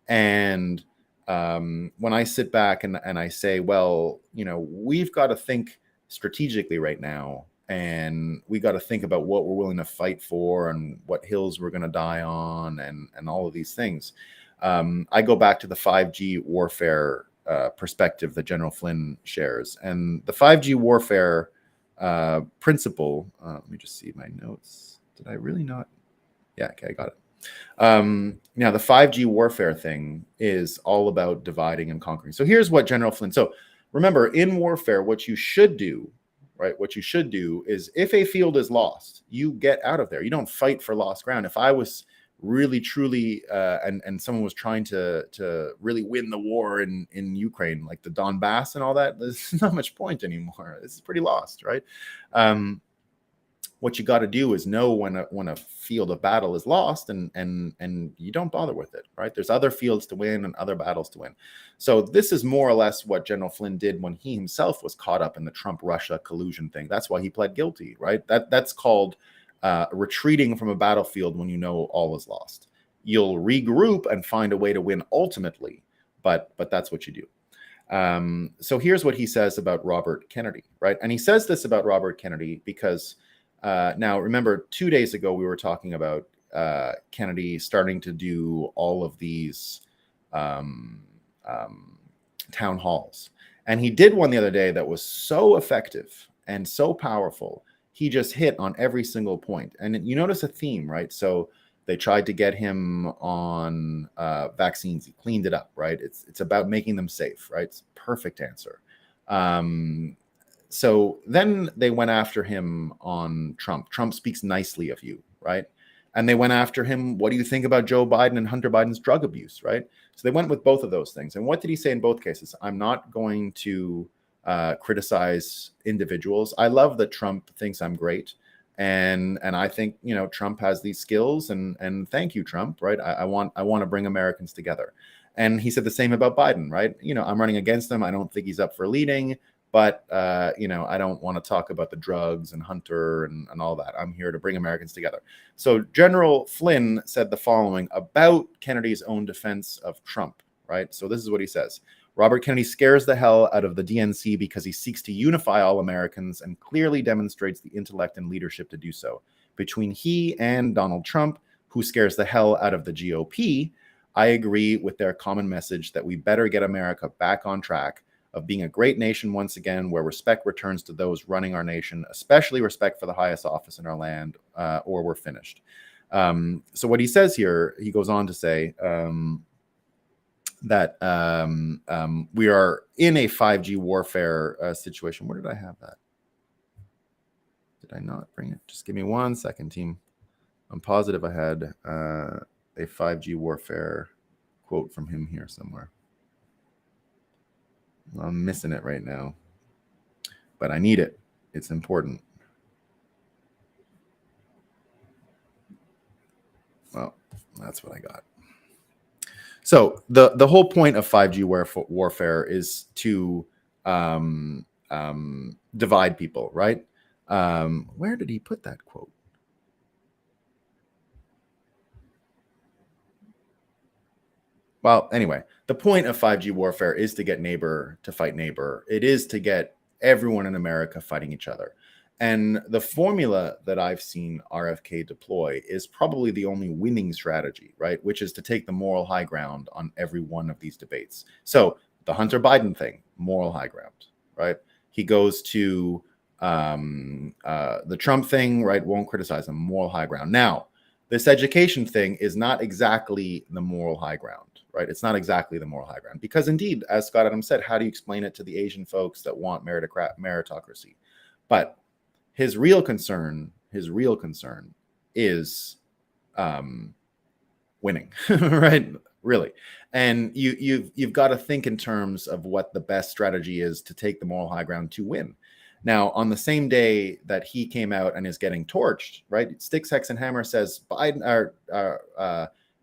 And when I sit back and I say, well, we've got to think strategically right now, and we got to think about what we're willing to fight for and what hills we're going to die on, and all of these things. I go back to the 5G warfare perspective that General Flynn shares, and the 5G warfare principle. Let me just see my notes. Did I really not? Yeah, okay, I got it. Now, the 5G warfare thing is all about dividing and conquering. So here's what General Flynn. So remember, in warfare, what you should do, right? What you should do is, if a field is lost, you get out of there. You don't fight for lost ground. If I was really, truly, and someone was trying to really win the war in Ukraine, like the Donbass and all that, there's not much point anymore. This is pretty lost, right? What you got to do is know when a field of battle is lost, and you don't bother with it, right? There's other fields to win and other battles to win. So this is more or less what General Flynn did when he himself was caught up in the Trump-Russia collusion thing. That's why he pled guilty, right? That's called retreating from a battlefield when you know all is lost. You'll regroup and find a way to win ultimately, but that's what you do. So here's what he says about Robert Kennedy, right? And he says this about Robert Kennedy because now remember 2 days ago we were talking about Kennedy starting to do all of these town halls. And he did one the other day that was so effective and so powerful. He just hit on every single point. And you notice a theme, right? So they tried to get him on vaccines. He cleaned it up, right? It's about making them safe, right? It's a perfect answer. So then they went after him on Trump. Trump speaks nicely of you, right? And they went after him. What do you think about Joe Biden and Hunter Biden's drug abuse, right? So they went with both of those things. And what did he say in both cases? I'm not going to criticize individuals. I love that Trump thinks I'm great. And I think, you know, Trump has these skills and thank you, Trump, right? I want to bring Americans together. And he said the same about Biden, right? You know, I'm running against him. I don't think he's up for leading. But, you know, I don't want to talk about the drugs and Hunter and all that. I'm here to bring Americans together. So General Flynn said the following about Kennedy's own defense of Trump, right? So this is what he says. Robert Kennedy scares the hell out of the DNC because he seeks to unify all Americans and clearly demonstrates the intellect and leadership to do so. Between he and Donald Trump, who scares the hell out of the GOP, I agree with their common message that we better get America back on track of being a great nation once again, where respect returns to those running our nation, especially respect for the highest office in our land, or we're finished. So what he says here, he goes on to say that we are in a 5G warfare situation. Where did I have that? Did I not bring it? Just give me 1 second, team. I'm positive I had a 5G warfare quote from him here somewhere. I'm missing it right now, but I need it. It's important. Well, that's what I got. So the whole point of 5G warfare is to divide people, right? Where did he put that quote? Well, anyway, the point of 5G warfare is to get neighbor to fight neighbor. It is to get everyone in America fighting each other. And the formula that I've seen RFK deploy is probably the only winning strategy, right? Which is to take the moral high ground on every one of these debates. So the Hunter Biden thing, moral high ground, right? He goes to the Trump thing, right? Won't criticize him, moral high ground. Now, this education thing is not exactly the moral high ground, right? It's not exactly the moral high ground because indeed, as Scott Adams said, how do you explain it to the Asian folks that want meritocracy? But his real concern is winning, right? Really. And you've got to think in terms of what the best strategy is to take the moral high ground to win. Now, on the same day that he came out and is getting torched, right? Sticks, Hex, and Hammer says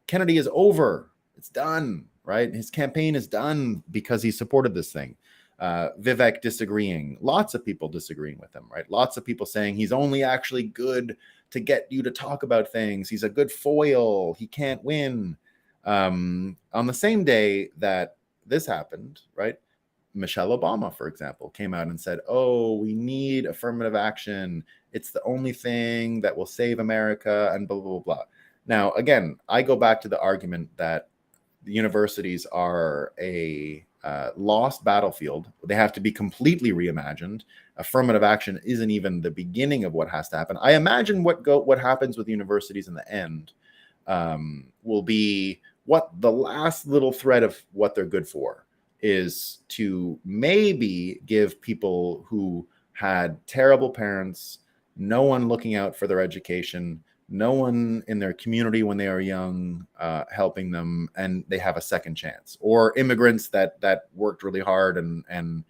Kennedy is over. It's done, right? His campaign is done because he supported this thing. Vivek disagreeing, lots of people disagreeing with him, right? Lots of people saying he's only actually good to get you to talk about things. He's a good foil. He can't win. On the same day that this happened, right? Michelle Obama, for example, came out and said, oh, we need affirmative action. It's the only thing that will save America and blah, blah, blah, blah. Now, again, I go back to the argument that the universities are a lost battlefield. They have to be completely reimagined. Affirmative action isn't even the beginning of what has to happen. I imagine what happens with universities in the end will be what the last little thread of what they're good for is to maybe give people who had terrible parents, no one looking out for their education, no one in their community when they are young helping them, and they have a second chance. Or immigrants that worked really hard and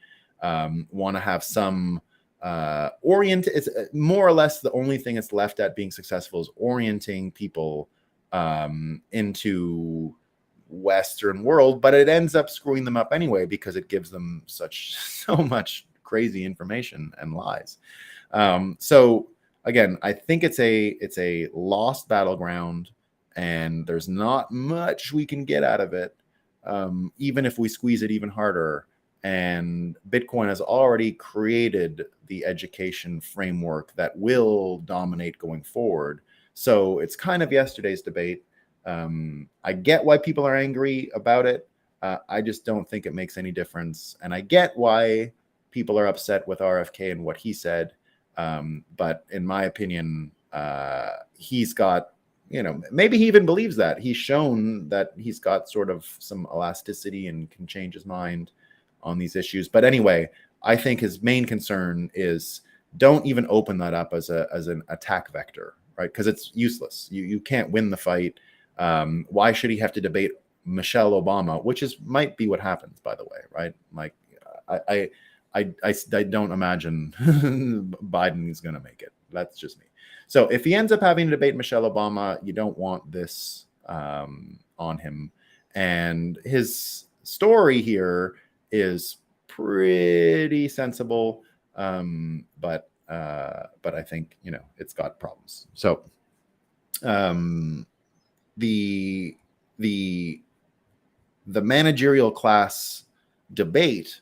want to have some it's more or less the only thing that's left at being successful is orienting people into Western world, but it ends up screwing them up anyway because it gives them so much crazy information and lies. So again, I think it's a lost battleground, and there's not much we can get out of it, even if we squeeze it even harder. And Bitcoin has already created the education framework that will dominate going forward. So it's kind of yesterday's debate. I get why people are angry about it. I just don't think it makes any difference. And I get why people are upset with RFK and what he said. But in my opinion, he's got, maybe he even believes that. He's shown that he's got sort of some elasticity and can change his mind on these issues. But anyway, I think his main concern is don't even open that up as an attack vector, right? Because it's useless. You can't win the fight. Why should he have to debate Michelle Obama, which might be what happens, by the way, right? Like, I don't imagine Biden is going to make it. That's just me. So if he ends up having to debate Michelle Obama, you don't want this on him. And his story here is pretty sensible, but I think it's got problems. So the managerial class debate,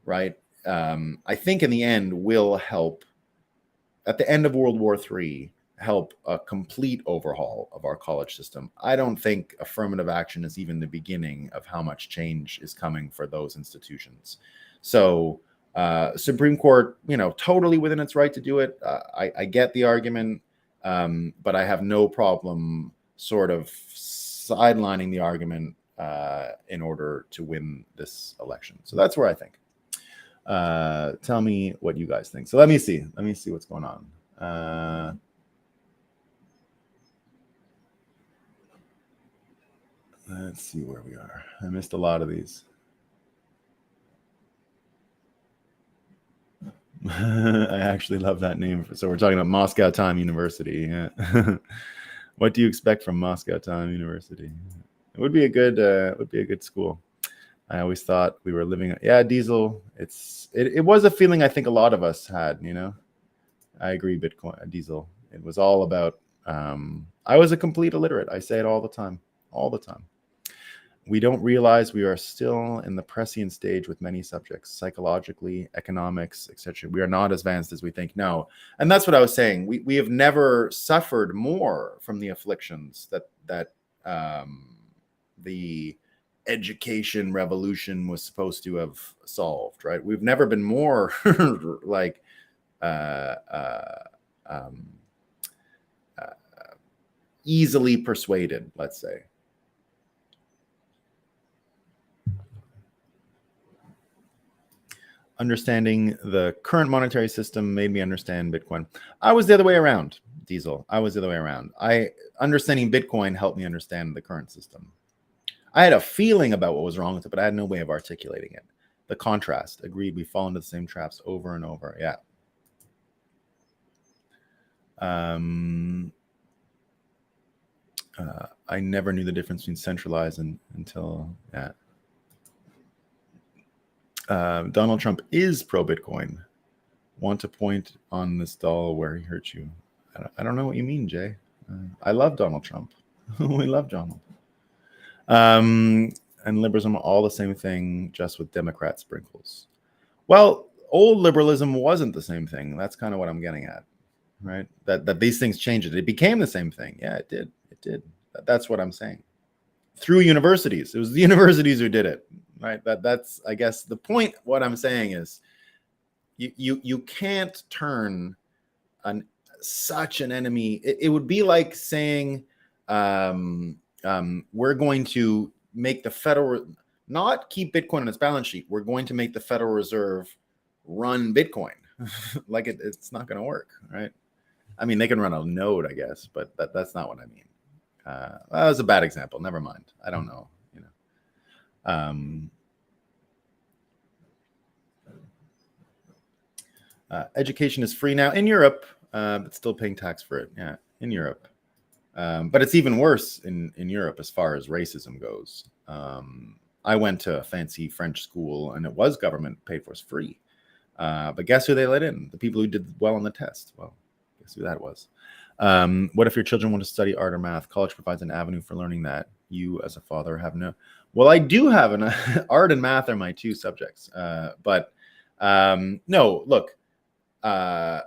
right? I think in the end will help, at the end of World War III, help a complete overhaul of our college system. I don't think affirmative action is even the beginning of how much change is coming for those institutions. So Supreme Court, totally within its right to do it. I get the argument, but I have no problem sort of sidelining the argument in order to win this election. So that's where I think. Tell me what you guys think. So let me see what's going on. Let's see where we are. I missed a lot of these. I actually love that name. So we're talking about Moscow Time University. Yeah. What do you expect from Moscow Time University? It would be a good school. I always thought we were living. Yeah, Diesel. It was a feeling I think a lot of us had. I agree. Bitcoin, Diesel. It was all about. I was a complete illiterate. I say it all the time. We don't realize we are still in the prescient stage with many subjects, psychologically, economics, etc. We are not as advanced as we think. No, and that's what I was saying. We have never suffered more from the afflictions that the education revolution was supposed to have solved. Right? We've never been more like easily persuaded. Let's say. Understanding the current monetary system made me understand Bitcoin. I was the other way around, Diesel. I was the other way around. Understanding Bitcoin helped me understand the current system. I had a feeling about what was wrong with it, but I had no way of articulating it. The contrast, agreed. We fall into the same traps over and over. Yeah. I never knew the difference between centralized until. Donald Trump is pro-Bitcoin. Want to point on this doll where he hurt you? I don't know what you mean, Jay. I love Donald Trump. We love Donald. And liberalism, all the same thing, just with Democrat sprinkles. Well, old liberalism wasn't the same thing. That's kind of what I'm getting at, right? That these things changed. It became the same thing. Yeah, it did. That's what I'm saying. Through universities. It was the universities who did it. Right. That's, I guess, the point. What I'm saying is you can't turn such an enemy. It would be like saying we're going to make the Federal, not keep Bitcoin on its balance sheet. We're going to make the Federal Reserve run Bitcoin. Like it's not going to work. Right. I mean, they can run a node, I guess, but that's not what I mean. That was a bad example. Never mind. I don't know. Education is free now in Europe, but still paying tax for it. Yeah, in Europe. But it's even worse in Europe as far as racism goes. I went to a fancy French school and it was government paid for, it's free. But guess who they let in? The people who did well on the test. Well, guess who that was? What if your children want to study art or math? College provides an avenue for learning that. You, as a father, have no. Well, I do have an art and math are my two subjects, but no. Look, I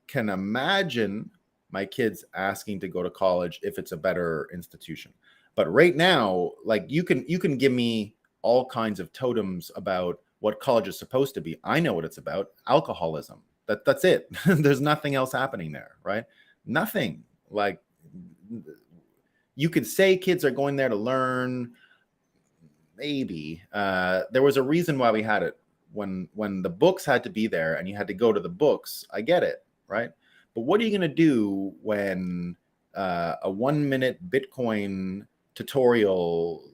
can imagine my kids asking to go to college if it's a better institution. But right now, like you can give me all kinds of totems about what college is supposed to be. I know what it's about: alcoholism. That's it. There's nothing else happening there, right? Nothing. Like you could say kids are going there to learn. Maybe there was a reason why we had it when the books had to be there and you had to go to the books. I get it, right? But what are you going to do when a 1-minute Bitcoin tutorial,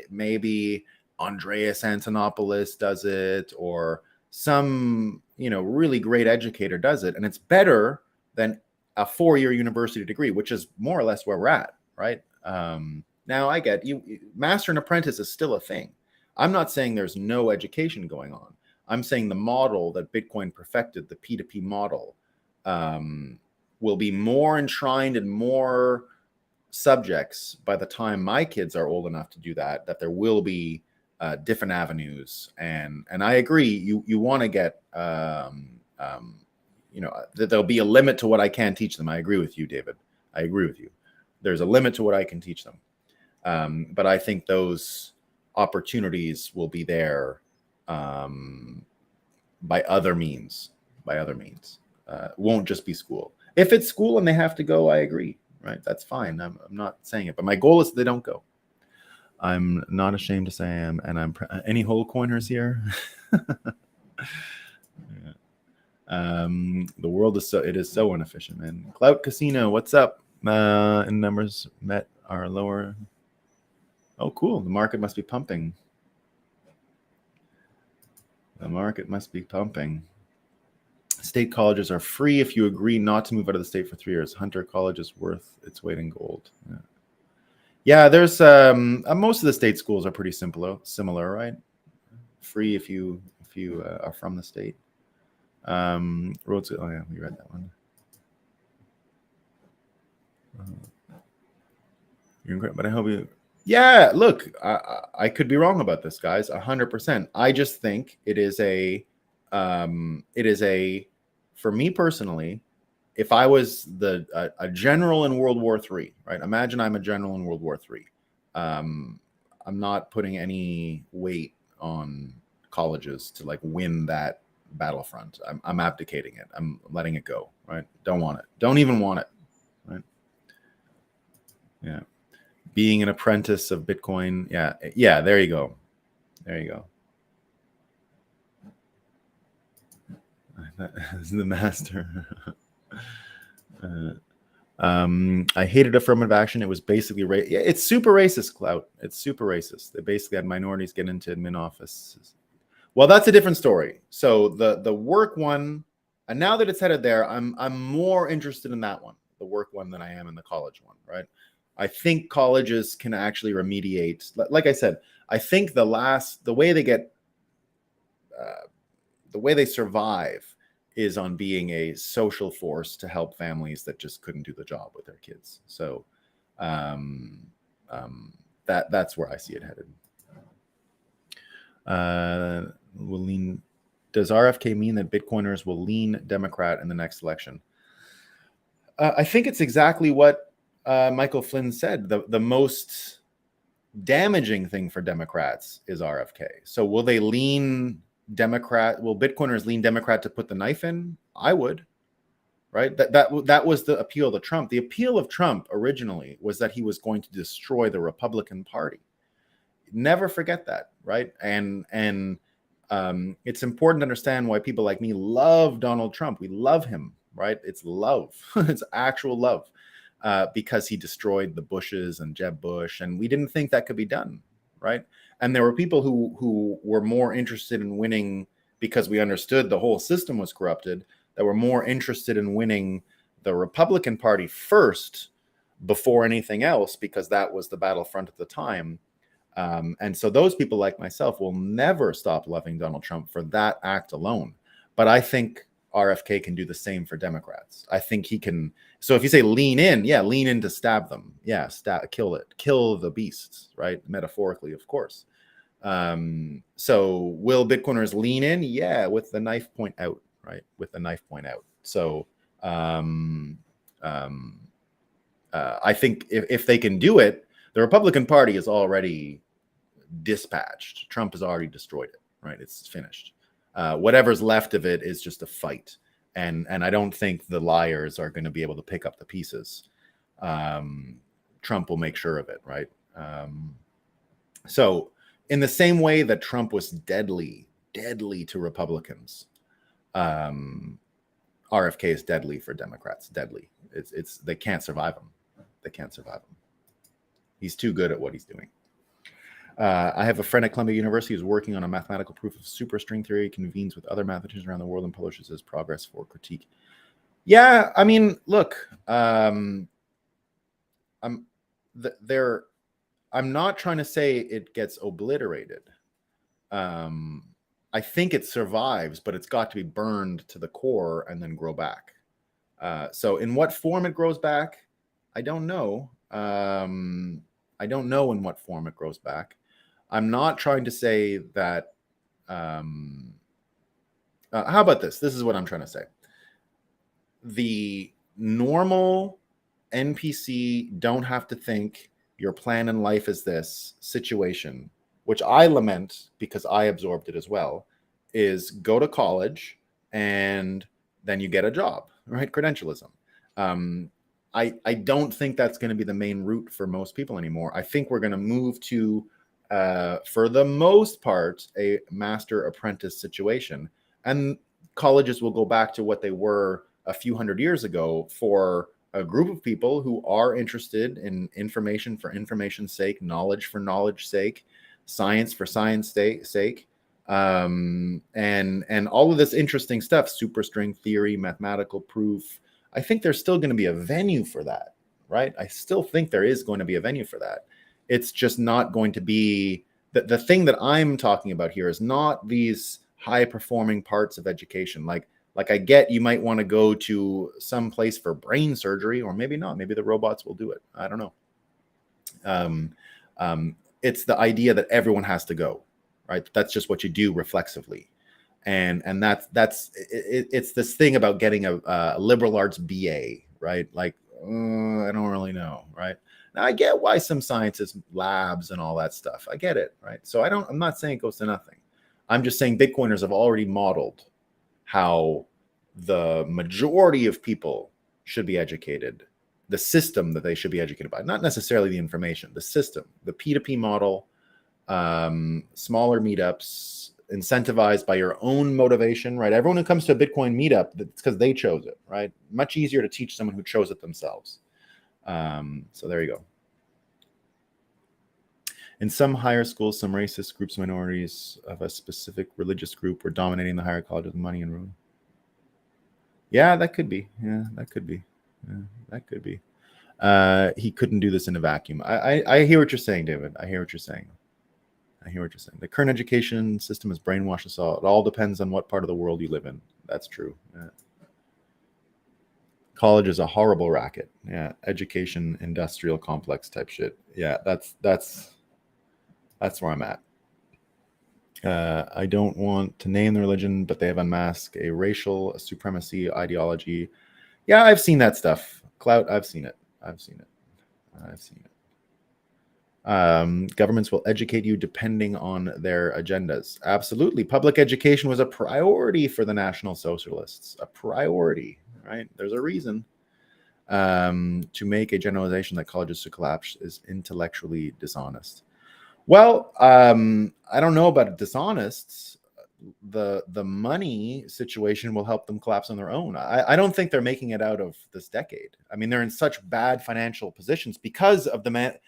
maybe Andreas Antonopoulos does it, or some really great educator does it, and it's better than a 4-year university degree, which is more or less where we're at, right? Now I get you. Master and apprentice is still a thing. I'm not saying there's no education going on. I'm saying the model that Bitcoin perfected, the P2P model, will be more enshrined in more subjects by the time my kids are old enough to do that. That there will be different avenues, and I agree. You want to get that there'll be a limit to what I can teach them. I agree with you, David. I agree with you. There's a limit to what I can teach them. But I think those opportunities will be there by other means. Won't just be school. If it's school and they have to go, I agree. Right? That's fine. I'm not saying it, but my goal is they don't go. I'm not ashamed to say I am, and I'm any whole coiners here. The world is so inefficient, man. Clout Casino, what's up? And numbers met are lower. Oh, cool. The market must be pumping. The market must be pumping. State colleges are free if you agree not to move out of the state for 3 years. Hunter College is worth its weight in gold. Yeah, there's most of the state schools are pretty similar, right? Free if you are from the state. Roads. Oh yeah, we read that one. But I hope you. Yeah, look, I could be wrong about this, guys. 100%. I just think it is a, for me personally, if I was a general in World War III, right? Imagine I'm a general in World War III. I'm not putting any weight on colleges to like win that battlefront. I'm abdicating it. I'm letting it go, right? Don't want it. Don't even want it, right? Yeah. Being an apprentice of Bitcoin. Yeah, there you go. That's the master. I hated affirmative action. It was basically it's super racist, Clout. It's super racist. They basically had minorities get into admin offices. Well, that's a different story. So the work one, and now that it's headed there, I'm more interested in that one, the work one, than I am in the college one, right? I think colleges can actually remediate. Like I said, I think the way they survive is on being a social force to help families that just couldn't do the job with their kids. So that's where I see it headed. Does RFK mean that Bitcoiners will lean Democrat in the next election? I think it's exactly what Michael Flynn said. The most damaging thing for Democrats is RFK. So will they lean Democrat? Will Bitcoiners lean Democrat to put the knife in? I would, right? That was the appeal to Trump. The appeal of Trump originally was that he was going to destroy the Republican Party. Never forget that, right? And it's important to understand why people like me love Donald Trump. We love him, right? It's love. It's actual love. Because he destroyed the Bushes and Jeb Bush, and we didn't think that could be done, right? And there were people who were more interested in winning because we understood the whole system was corrupted, that were more interested in winning the Republican Party first before anything else, because that was the battlefront at the time. And so those people like myself will never stop loving Donald Trump for that act alone. But I think RFK can do the same for Democrats. I think he can. So if you say lean in, yeah, lean in to stab them. Yeah, kill the beasts, right? Metaphorically, of course. So will Bitcoiners lean in? Yeah, with the knife point out, right? With the knife point out. So I think if they can do it, the Republican Party is already dispatched. Trump has already destroyed it, right? It's finished. Whatever's left of it is just a fight. And I don't think the liars are going to be able to pick up the pieces. Trump will make sure of it, right? So in the same way that Trump was deadly to Republicans, RFK is deadly for Democrats. Deadly. It's they can't survive him. They can't survive him. He's too good at what he's doing. I have a friend at Columbia University who's working on a mathematical proof of superstring theory, convenes with other mathematicians around the world and publishes his progress for critique. Yeah, I mean, look, I'm not trying to say it gets obliterated. I think it survives, but it's got to be burned to the core and then grow back. So in what form it grows back, I don't know. I don't know in what form it grows back. I'm not trying to say that. How about this? This is what I'm trying to say. The normal NPC don't have to think your plan in life is this situation, which I lament because I absorbed it as well, is go to college and then you get a job, right? Credentialism. I don't think that's going to be the main route for most people anymore. I think we're going to move to, for the most part, a master apprentice situation. And colleges will go back to what they were a few hundred years ago for a group of people who are interested in information for information's sake, knowledge for knowledge's sake, science for science sake, and all of this interesting stuff, superstring theory, mathematical proof. I think there's still going to be a venue for that, right? I still think there is going to be a venue for that. It's just not going to be the thing that I'm talking about here is not these high performing parts of education. Like I get you might want to go to some place for brain surgery, or maybe not. Maybe the robots will do it. I don't know. It's the idea that everyone has to go, right? That's just what you do reflexively. And it's this thing about getting a liberal arts BA, right? Like, I don't really know, right? Now I get why some scientists labs and all that stuff. I get it, right? So I'm not saying it goes to nothing. I'm just saying Bitcoiners have already modeled how the majority of people should be educated, the system that they should be educated by, not necessarily the information, the system, the P2P model, smaller meetups, incentivized by your own motivation, right? Everyone who comes to a Bitcoin meetup, it's because they chose it, right? Much easier to teach someone who chose it themselves. So there you go. In some higher schools, some racist groups, minorities of a specific religious group were dominating the higher colleges with money and ruin. Yeah, that could be. Yeah, that could be. Yeah, that could be. He couldn't do this in a vacuum. I hear what you're saying, David. I hear what you're saying. The current education system has brainwashed us all. It all depends on what part of the world you live in. That's true. Yeah. College is a horrible racket. Yeah, education, industrial complex type shit. Yeah, that's where I'm at. I don't want to name the religion, but they have unmasked a racial supremacy ideology. Yeah, I've seen that stuff. Clout, I've seen it. Governments will educate you depending on their agendas. Absolutely. Public education was a priority for the National Socialists. A priority, right? There's a reason. To make a generalization that colleges should collapse is intellectually dishonest. Well, I don't know about dishonest. The money situation will help them collapse on their own. I don't think they're making it out of this decade. I mean, they're in such bad financial positions because of the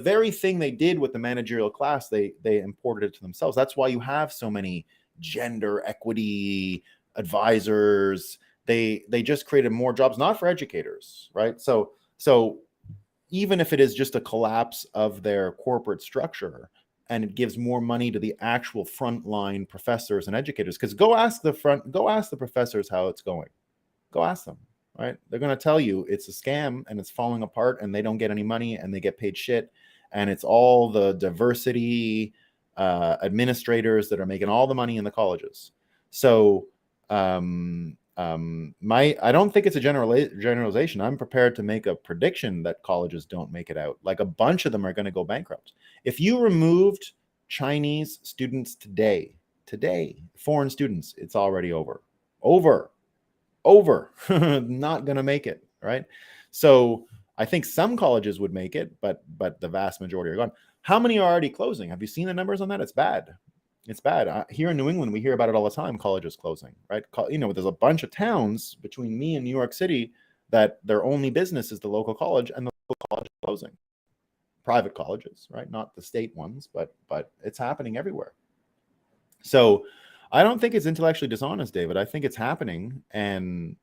very thing they did with the managerial class, they imported it to themselves. That's why you have so many gender equity advisors. They just created more jobs, not for educators, right? So even if it is just a collapse of their corporate structure, and it gives more money to the actual frontline professors and educators. Because go ask the professors how it's going. Go ask them, right? They're going to tell you it's a scam and it's falling apart and they don't get any money and they get paid shit. And it's all the diversity administrators that are making all the money in the colleges. So I don't think it's a generalization. I'm prepared to make a prediction that colleges don't make it out. Like a bunch of them are going to go bankrupt. If you removed Chinese students today, foreign students, it's already over. Not going to make it, right? So I think some colleges would make it, but the vast majority are gone. How many are already closing? Have you seen the numbers on that? It's bad. It's bad. Here in New England, we hear about it all the time. Colleges closing, right? There's a bunch of towns between me and New York City that their only business is the local college, and the local college is closing. Private colleges, right? Not the state ones, but it's happening everywhere. So I don't think it's intellectually dishonest, David. I think it's happening, and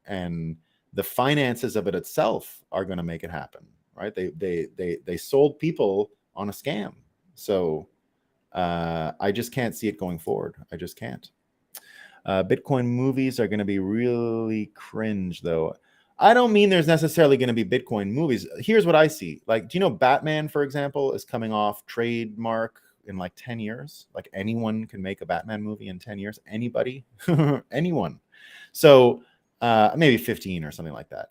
the finances of it itself are going to make it happen, right? They sold people on a scam. So I just can't see it going forward. I just can't. Bitcoin movies are going to be really cringe, though. I don't mean there's necessarily going to be Bitcoin movies. Here's what I see. Like, do you know Batman, for example, is coming off trademark in like 10 years? Like anyone can make a Batman movie in 10 years. Anybody, anyone. So maybe 15 or something like that.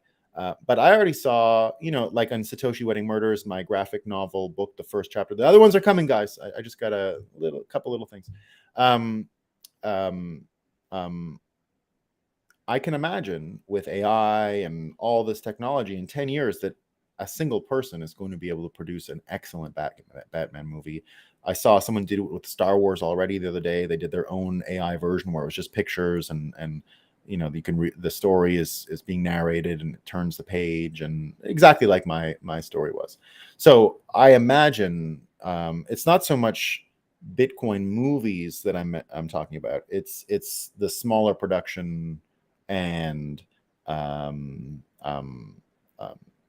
But I already saw, like on Satoshi Wedding Murders, my graphic novel book, the first chapter. The other ones are coming, guys. I just got a couple little things. I can imagine with AI and all this technology in 10 years that a single person is going to be able to produce an excellent Batman movie. I saw someone did it with Star Wars already the other day. They did their own AI version where it was just pictures and you can read the story is being narrated and it turns the page, and exactly like my story was. So I imagine it's not so much Bitcoin movies that I'm talking about. It's the smaller production and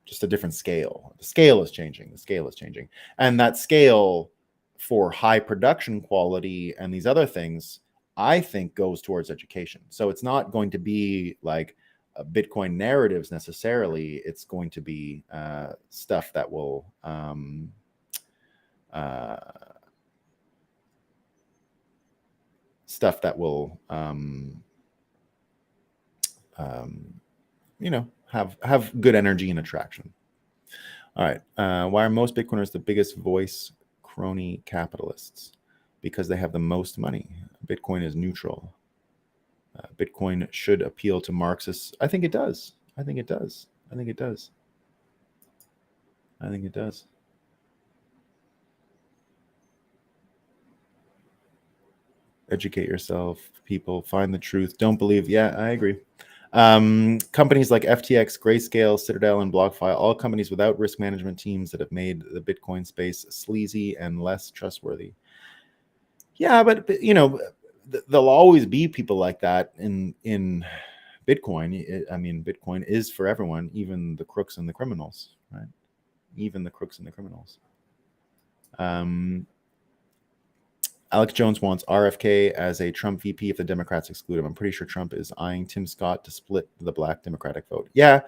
just a different scale. The scale is changing. And that scale for high production quality and these other things, I think, goes towards education. So it's not going to be like Bitcoin narratives necessarily. It's going to be stuff that will have good energy and attraction. All right. Why are most Bitcoiners the biggest voice crony capitalists? Because they have the most money. Bitcoin is neutral. Bitcoin should appeal to Marxists. I think it does. Educate yourself, people. Find the truth. Don't believe. Yeah, I agree. Companies like FTX, Grayscale, Citadel, and BlockFi, all companies without risk management teams that have made the Bitcoin space sleazy and less trustworthy. Yeah, but there'll always be people like that in Bitcoin. Bitcoin is for everyone, even the crooks and the criminals, right? Even the crooks and the criminals. Alex Jones wants RFK as a Trump VP if the Democrats exclude him. I'm pretty sure Trump is eyeing Tim Scott to split the Black Democratic vote. Yeah,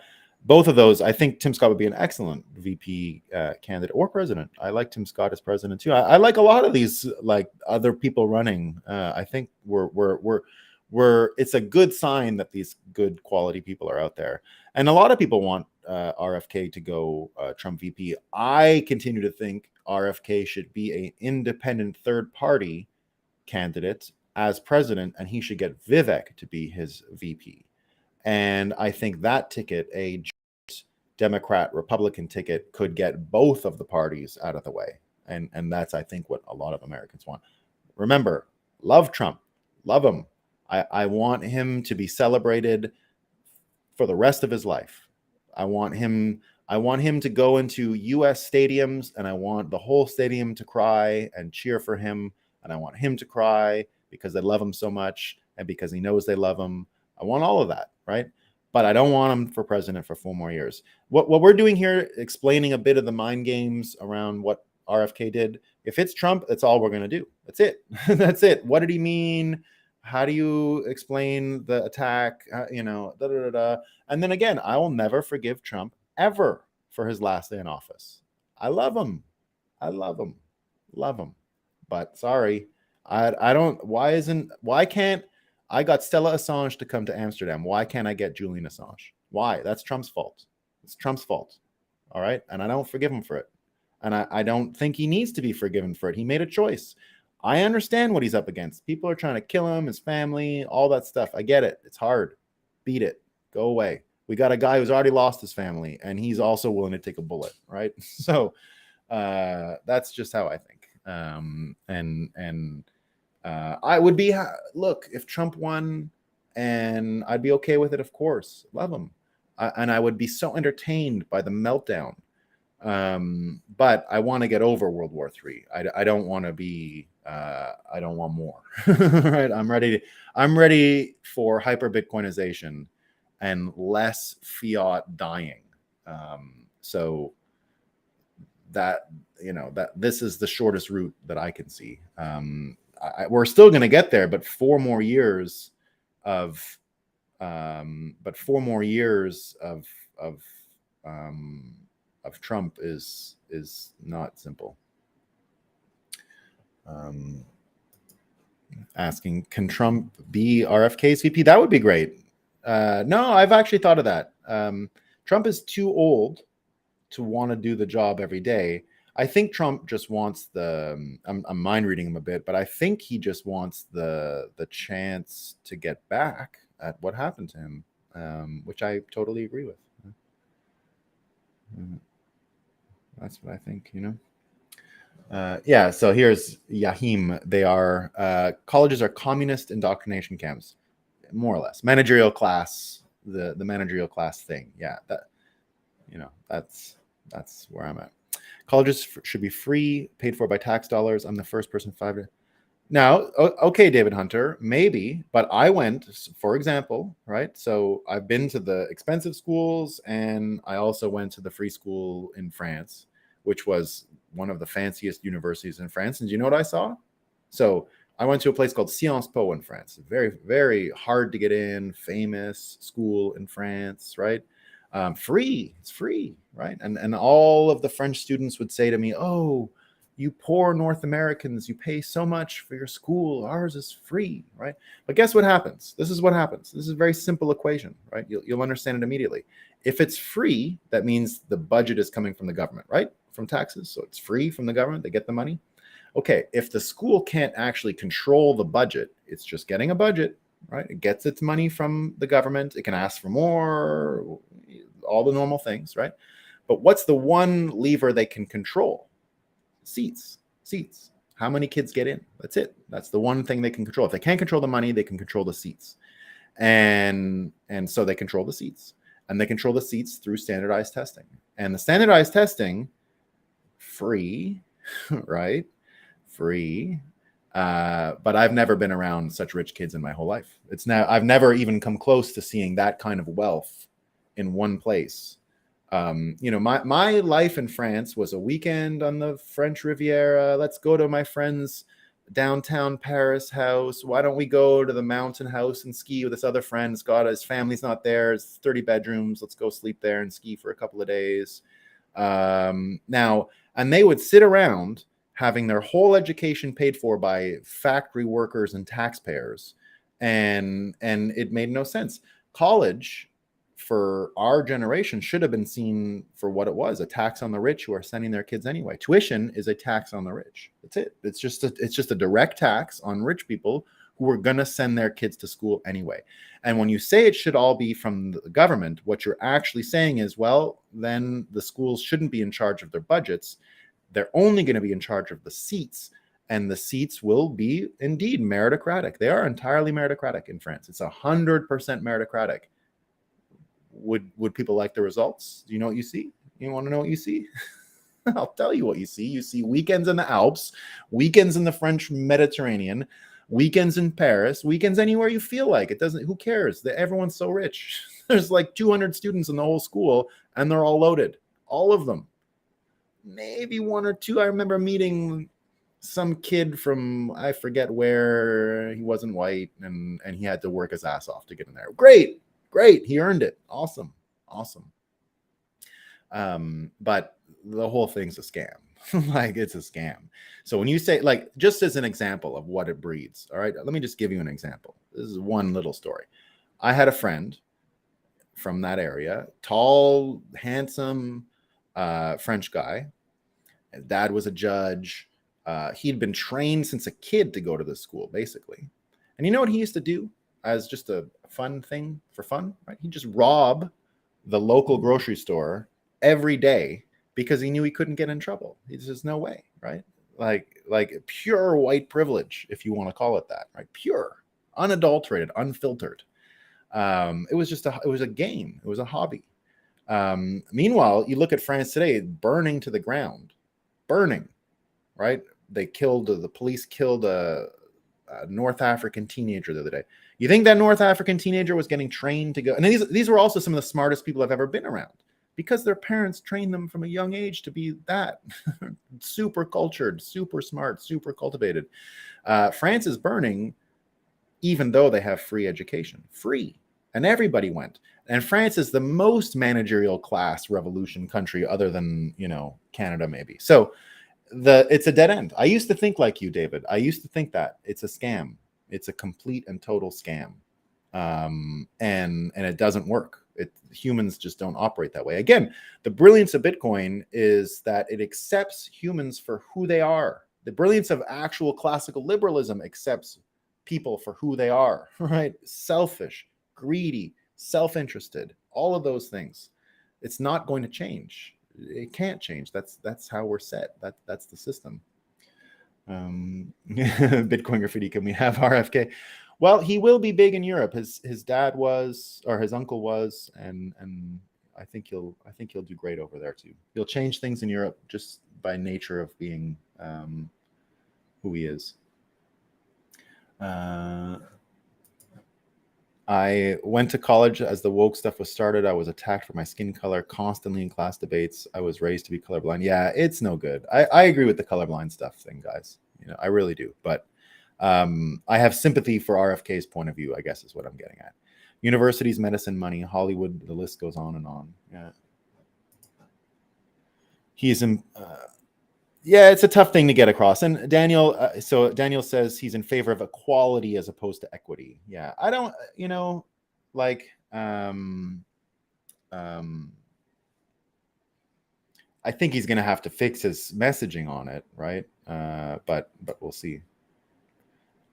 both of those. I think Tim Scott would be an excellent VP candidate or president. I like Tim Scott as president too. I like a lot of these like other people running. I think it's a good sign that these good quality people are out there. And a lot of people want RFK to go Trump VP. I continue to think RFK should be an independent third party candidate as president, and he should get Vivek to be his VP. And I think that ticket, a Democrat Republican ticket, could get both of the parties out of the way. And that's, I think, what a lot of Americans want. Remember, love Trump, love him. I want him to be celebrated for the rest of his life. I want him to go into US stadiums, and I want the whole stadium to cry and cheer for him. And I want him to cry because they love him so much and because he knows they love him. I want all of that, right? But I don't want him for president for 4 more years. What we're doing here, explaining a bit of the mind games around what RFK did, If it's Trump, that's all we're going to do. That's it. That's it. What did he mean? How do you explain the attack? You know, da, da, da, da. And then again, I will never forgive Trump ever for his last day in office. I love him. I love him. Love him. But sorry, I don't. Why can't I got Stella Assange to come to Amsterdam? Why can't I get Julian Assange? Why? That's Trump's fault. It's Trump's fault. All right. And I don't forgive him for it. And I don't think he needs to be forgiven for it. He made a choice. I understand what he's up against. People are trying to kill him, his family, all that stuff. I get it. It's hard. Beat it. Go away. We got a guy who's already lost his family, and he's also willing to take a bullet, right? So that's just how I think. I would be, look, if Trump won, and I'd be okay with it, of course. Love him. And I would be so entertained by the meltdown. But I want to get over World War III. I don't want to be, I don't want more, right? I'm ready for hyper Bitcoinization and less fiat dying. So that, you know, that this is the shortest route that I can see. We're still going to get there, but 4 more years of Trump is not simple. Asking, can Trump be RFK's VP? That would be great. No, I've actually thought of that. Trump is too old to want to do the job every day. I think Trump just wants the, I'm mind reading him a bit, but I think he just wants the chance to get back at what happened to him, which I totally agree with. That's what I think, you know. Yeah, so here's Yahim. They are, colleges are communist indoctrination camps, more or less. Managerial class, the managerial class thing. Yeah, that, you know, that's where I'm at. Colleges should be free, paid for by tax dollars. I'm the first person Now, okay, David Hunter, maybe, but I went, for example, right? So I've been to the expensive schools, and I also went to the free school in France, which was one of the fanciest universities in France. And do you know what I saw? So I went to a place called Sciences Po in France. Very, very hard to get in, famous school in France, right? Free, it's free, right? And all of the French students would say to me, oh, you poor North Americans, you pay so much for your school. Ours is free, right? But guess what happens? This is what happens. This is a very simple equation, right? You'll understand it immediately. If it's free, that means the budget is coming from the government, right? From taxes. So it's free from the government. They get the money. Okay, if the school can't actually control the budget, it's just getting a budget, right? It gets its money from the government. It can ask for more, all the normal things, right? But what's the one lever they can control? Seats. How many kids get in? That's it. That's the one thing they can control. If they can't control the money, they can control the seats. And so they control the seats. And they control the seats through standardized testing. And the standardized testing, free, right? Free. But I've never been around such rich kids in my whole life. I've never even come close to seeing that kind of wealth in one place. You know, my life in France was a weekend on the French Riviera. Let's go to my friend's downtown Paris house. Why don't we go to the mountain house and ski with this other friend? His family's not there. It's 30 bedrooms. Let's go sleep there and ski for a couple of days. Now, and they would sit around having their whole education paid for by factory workers and taxpayers. And it made no sense. College, for our generation, should have been seen for what it was, a tax on the rich who are sending their kids anyway. Tuition is a tax on the rich. That's it. It's just a direct tax on rich people who are going to send their kids to school anyway. And when you say it should all be from the government, what you're actually saying is, well, then the schools shouldn't be in charge of their budgets. They're only going to be in charge of the seats. And the seats will be indeed meritocratic. They are entirely meritocratic in France. It's 100% meritocratic. Would people like the results? Do you know what you see? You want to know what you see? I'll tell you what you see. You see weekends in the Alps, weekends in the French Mediterranean, weekends in Paris, weekends anywhere you feel like. It doesn't, who cares? Everyone's so rich. There's like 200 students in the whole school, and they're all loaded. All of them. Maybe 1 or 2. I remember meeting some kid from I forget where, he wasn't white, and he had to work his ass off to get in there. Great, he earned it. Awesome. But the whole thing's a scam. Like, it's a scam. So when you say, like, just as an example of what it breeds, all right, let me just give you an example. This is one little story. I had a friend from that area, tall, handsome French guy. His dad was a judge. He'd been trained since a kid to go to this school, basically. And you know what he used to do as just a fun thing for fun, right? He'd just rob the local grocery store every day because he knew he couldn't get in trouble. He's just no way, right? Like pure white privilege, if you want to call it that, right? Pure, unadulterated, unfiltered. It was a game. It was a hobby. Meanwhile, you look at France today, burning to the ground, right? The police killed a North African teenager the other day. You think that North African teenager was getting trained to go? And these were also some of the smartest people I've ever been around, because their parents trained them from a young age to be that super cultured, super smart, super cultivated. France is burning, even though they have free education, and everybody went. And France is the most managerial class revolution country, other than, Canada maybe. So it's a dead end. I used to think like you, David. I used to think that it's a scam. It's a complete and total scam. And it doesn't work. Humans just don't operate that way. Again, the brilliance of Bitcoin is that it accepts humans for who they are. The brilliance of actual classical liberalism accepts people for who they are, right? Selfish, greedy, self-interested, all of those things. It's not going to change. It can't change. That's how we're set. That's the system. Bitcoin graffiti. Can we have RFK? Well, he will be big in Europe. His dad was, or his uncle was, and I think he'll do great over there too. He'll change things in Europe just by nature of being who he is. I went to college as the woke stuff was started. I was attacked for my skin color constantly in class debates. I was raised to be colorblind. Yeah, it's no good. I agree with the colorblind stuff thing, guys. I really do. But I have sympathy for RFK's point of view, I guess is what I'm getting at. Universities, medicine, money, Hollywood, the list goes on and on. Yeah. He's in... yeah, it's a tough thing to get across. And Daniel, Daniel says he's in favor of equality as opposed to equity. Yeah, I don't, I think he's going to have to fix his messaging on it, right? But we'll see.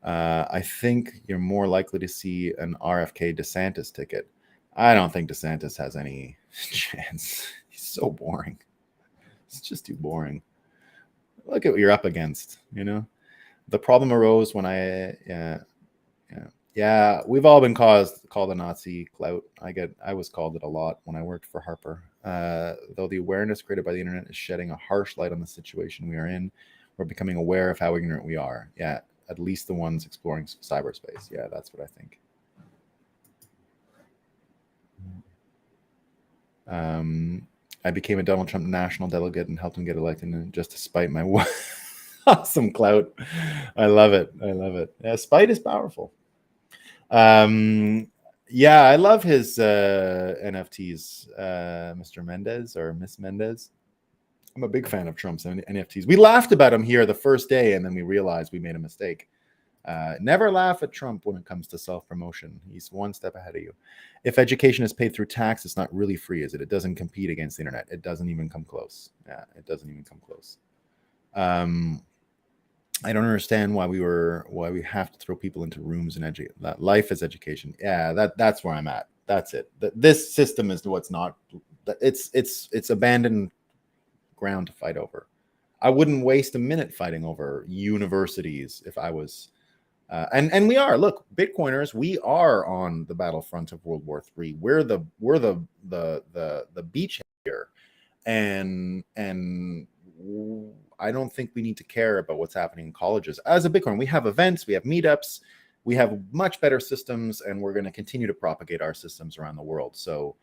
I think you're more likely to see an RFK DeSantis ticket. I don't think DeSantis has any chance. He's so boring. It's just too boring. Look at what you're up against, The problem arose when we've all been called a Nazi clout. I was called it a lot when I worked for Harper. Though the awareness created by the internet is shedding a harsh light on the situation we are in, we're becoming aware of how ignorant we are. Yeah, at least the ones exploring cyberspace. Yeah, that's what I think. I became a Donald Trump national delegate and helped him get elected, just to spite my awesome clout. I love it. Yeah, spite is powerful. Yeah, I love his NFTs, Mr. Mendez or Miss Mendez. I'm a big fan of Trump's NFTs. We laughed about him here the first day, and then we realized we made a mistake. Never laugh at Trump when it comes to self-promotion. He's one step ahead of you. If education is paid through tax, it's not really free, is it? It doesn't compete against the internet. It doesn't even come close. Yeah, it doesn't even come close. I don't understand why we have to throw people into rooms and educate. Life is education. Yeah, that's where I'm at. That's it. This system is what's not. It's abandoned ground to fight over. I wouldn't waste a minute fighting over universities if I was. And we are. Look, Bitcoiners, we are on the battlefront of World War III. We're the beachhead here, and I don't think we need to care about what's happening in colleges. As a Bitcoin, we have events, we have meetups, we have much better systems, and we're going to continue to propagate our systems around the world. So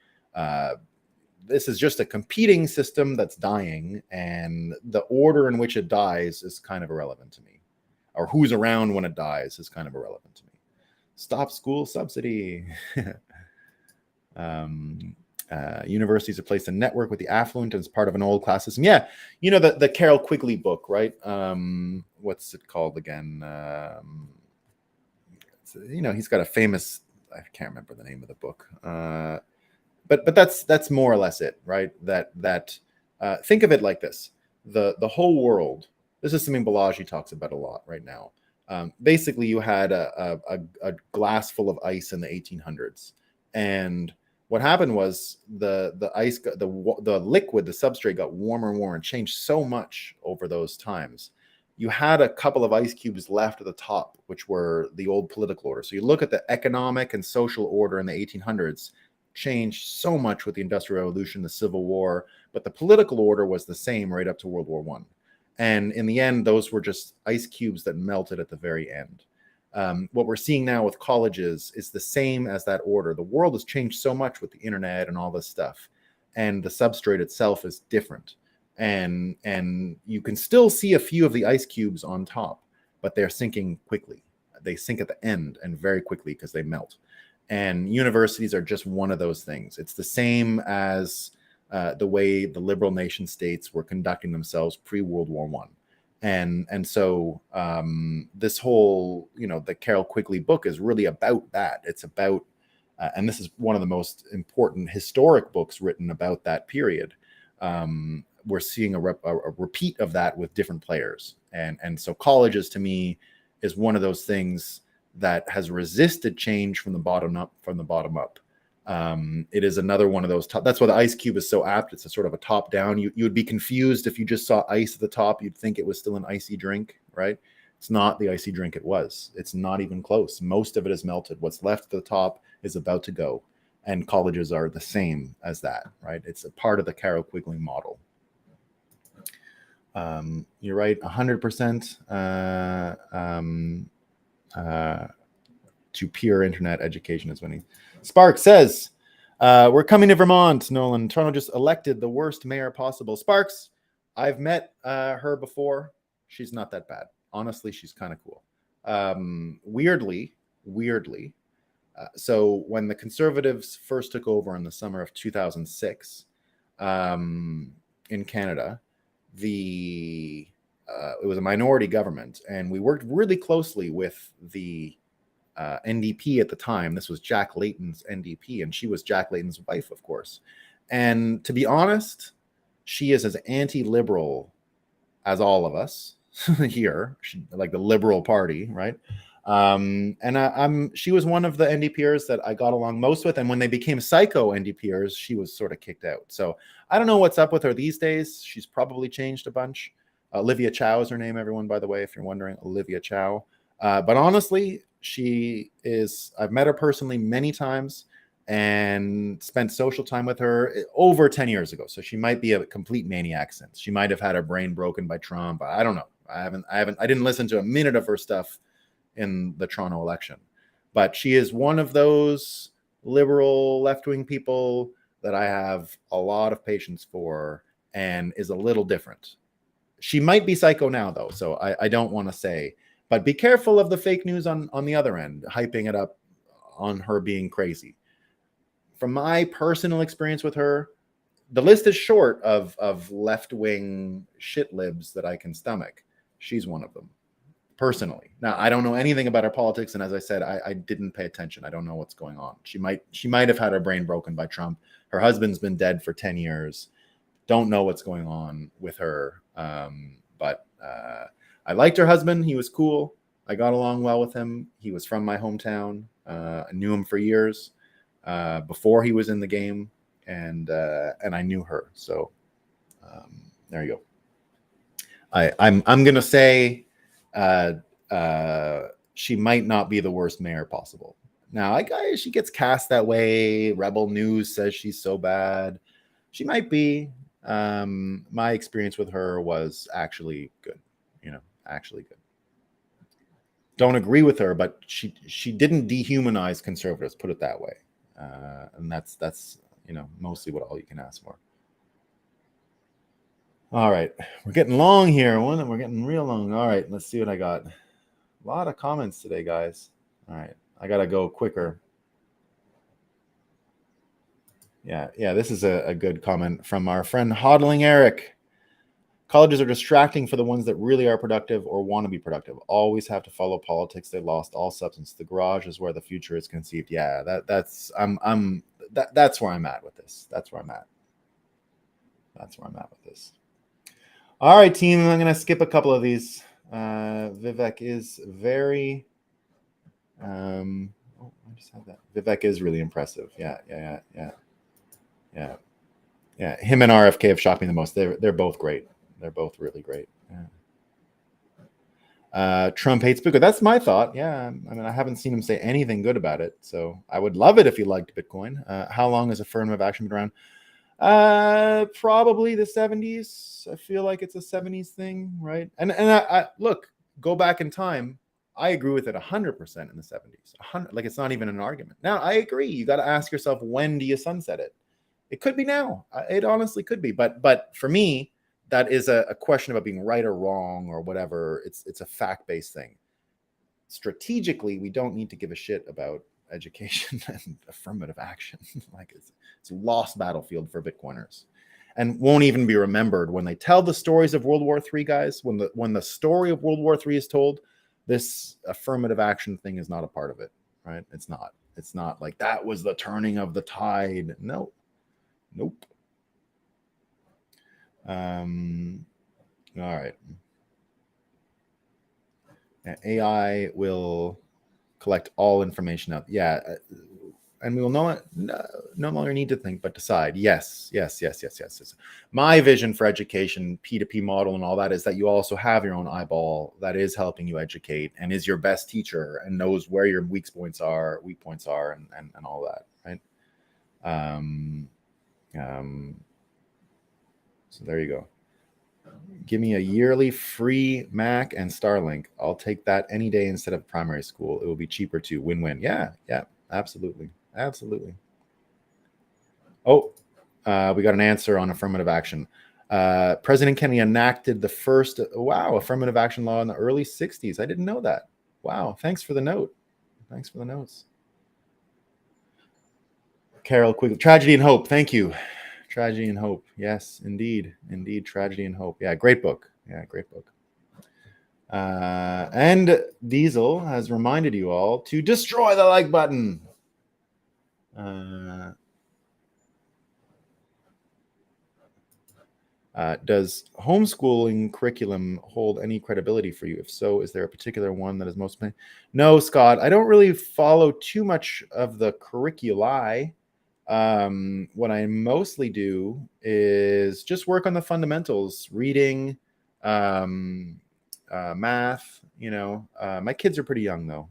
this is just a competing system that's dying, and the order in which it dies is kind of irrelevant to me, or who's around when it dies is kind of irrelevant to me. Stop school subsidy. Universities have placed a network with the affluent as part of an old class system. Yeah, you know, the Carol Quigley book, right? What's it called again? You know, he's got a famous, I can't remember the name of the book. But that's more or less it, right? That think of it like this: the whole world. This is something Balaji talks about a lot right now. Basically, you had a glass full of ice in the 1800s, and what happened was the ice, the liquid, the substrate got warmer and warmer and changed so much over those times. You had a couple of ice cubes left at the top, which were the old political order. So you look at the economic and social order in the 1800s, changed so much with the Industrial Revolution, the Civil War, but the political order was the same right up to World War I. And in the end, those were just ice cubes that melted at the very end. What we're seeing now with colleges is the same as that order. The world has changed so much with the internet and all this stuff, and the substrate itself is different. And you can still see a few of the ice cubes on top, but they're sinking quickly. They sink at the end and very quickly because they melt. And universities are just one of those things. It's the same as the way the liberal nation states were conducting themselves pre-World War I. And so this whole, you know, the Carol Quigley book is really about that. It's about, and this is one of the most important historic books written about that period. We're seeing a repeat of that with different players. And so colleges, to me, is one of those things that has resisted change from the bottom up. It is another one of those that's why the ice cube is so apt. It's a sort of a top down. You would be confused if you just saw ice at the top. You'd think it was still an icy drink, right? It's not the icy drink it was. It's not even close. Most of it is melted. What's left at the top is about to go. And colleges are the same as that, right? It's a part of the Carol Quigley model. You're right, 100%. To pure internet education is winning. Spark says, we're coming to Vermont, Nolan. Toronto just elected the worst mayor possible. Sparks, I've met her before. She's not that bad. Honestly, she's kind of cool. Weirdly, so when the Conservatives first took over in the summer of 2006 in Canada, it was a minority government, and we worked really closely with the NDP at the time. This was Jack Layton's NDP, and she was Jack Layton's wife, of course. And to be honest, she is as anti-liberal as all of us here, like the Liberal Party, right? She was one of the NDPers that I got along most with, and when they became psycho NDPers, she was sort of kicked out. So I don't know what's up with her these days. She's probably changed a bunch. Olivia Chow is her name, everyone, by the way, if you're wondering. Olivia Chow. But honestly, I've met her personally many times and spent social time with her over 10 years ago. So she might be a complete maniac since. She might have had her brain broken by Trump. I don't know. I didn't listen to a minute of her stuff in the Toronto election. But she is one of those liberal left-wing people that I have a lot of patience for and is a little different. She might be psycho now, though, so I don't want to say. But be careful of the fake news on the other end, hyping it up on her being crazy. From my personal experience with her, the list is short of left-wing shit libs that I can stomach. She's one of them, personally. Now, I don't know anything about her politics, and as I said, I didn't pay attention. I don't know what's going on. She might have had her brain broken by Trump. Her husband's been dead for 10 years. Don't know what's going on with her. But I liked her husband. He was cool. I got along well with him. He was from my hometown. I knew him for years before he was in the game, and I knew her. So there you go. I'm gonna say she might not be the worst mayor possible. Now, she gets cast that way. Rebel News says she's so bad. She might be. My experience with her was actually good. Actually good. Don't agree with her, but she didn't dehumanize conservatives, put it that way. And that's mostly what all you can ask for. All right, we're getting long here. We're getting real long. All right, let's see what I got. A lot of comments today, guys. All right, I gotta go quicker. Yeah, this is a good comment from our friend Hodling Eric. Colleges are distracting for the ones that really are productive or want to be productive. Always have to follow politics. They lost all substance. The garage is where the future is conceived. Yeah, that's where I'm at with this. That's where I'm at with this. All right, team. I'm gonna skip a couple of these. Vivek is very. I just had that. Vivek is really impressive. Yeah. Him and RFK have shocked me the most. They're both great. They're both really great. Yeah. Trump hates Bitcoin. That's my thought. Yeah. I mean, I haven't seen him say anything good about it. So I would love it if he liked Bitcoin. How long has affirmative action been around? Probably the 70s. I feel like it's a 70s thing, right? And I look, go back in time. I agree with it 100% in the 70s. 100, like it's not even an argument. Now, I agree. You got to ask yourself, when do you sunset it? It could be now. It honestly could be. But for me, that is a question about being right or wrong or whatever. It's a fact-based thing. Strategically, we don't need to give a shit about education and affirmative action. Like it's a lost battlefield for Bitcoiners, and won't even be remembered when they tell the stories of World War III, guys. When the story of World War III is told, this affirmative action thing is not a part of it, right? It's not. It's not like that was the turning of the tide. No. Nope. All right. AI will collect all information out. Yeah. And we will no longer need to think, but decide. Yes. My vision for education, P2P model and all that is that you also have your own eyeball that is helping you educate and is your best teacher and knows where your weak points are, and all that, right? So there you go. Give me a yearly free Mac and Starlink. I'll take that any day instead of primary school. It will be cheaper too. Win-win. Yeah, absolutely. Oh, we got an answer on affirmative action. President Kennedy enacted the first, affirmative action law in the early 60s. I didn't know that. Wow, thanks for the note. Thanks for the notes. Carol quickly. Tragedy and Hope. Thank you. Tragedy and Hope. Yes, indeed. Tragedy and Hope. Yeah, great book. And Diesel has reminded you all to destroy the like button. Does homeschooling curriculum hold any credibility for you? If so, is there a particular one that is most? No, Scott, I don't really follow too much of the curriculi. What I mostly do is just work on the fundamentals, reading, math. My kids are pretty young though.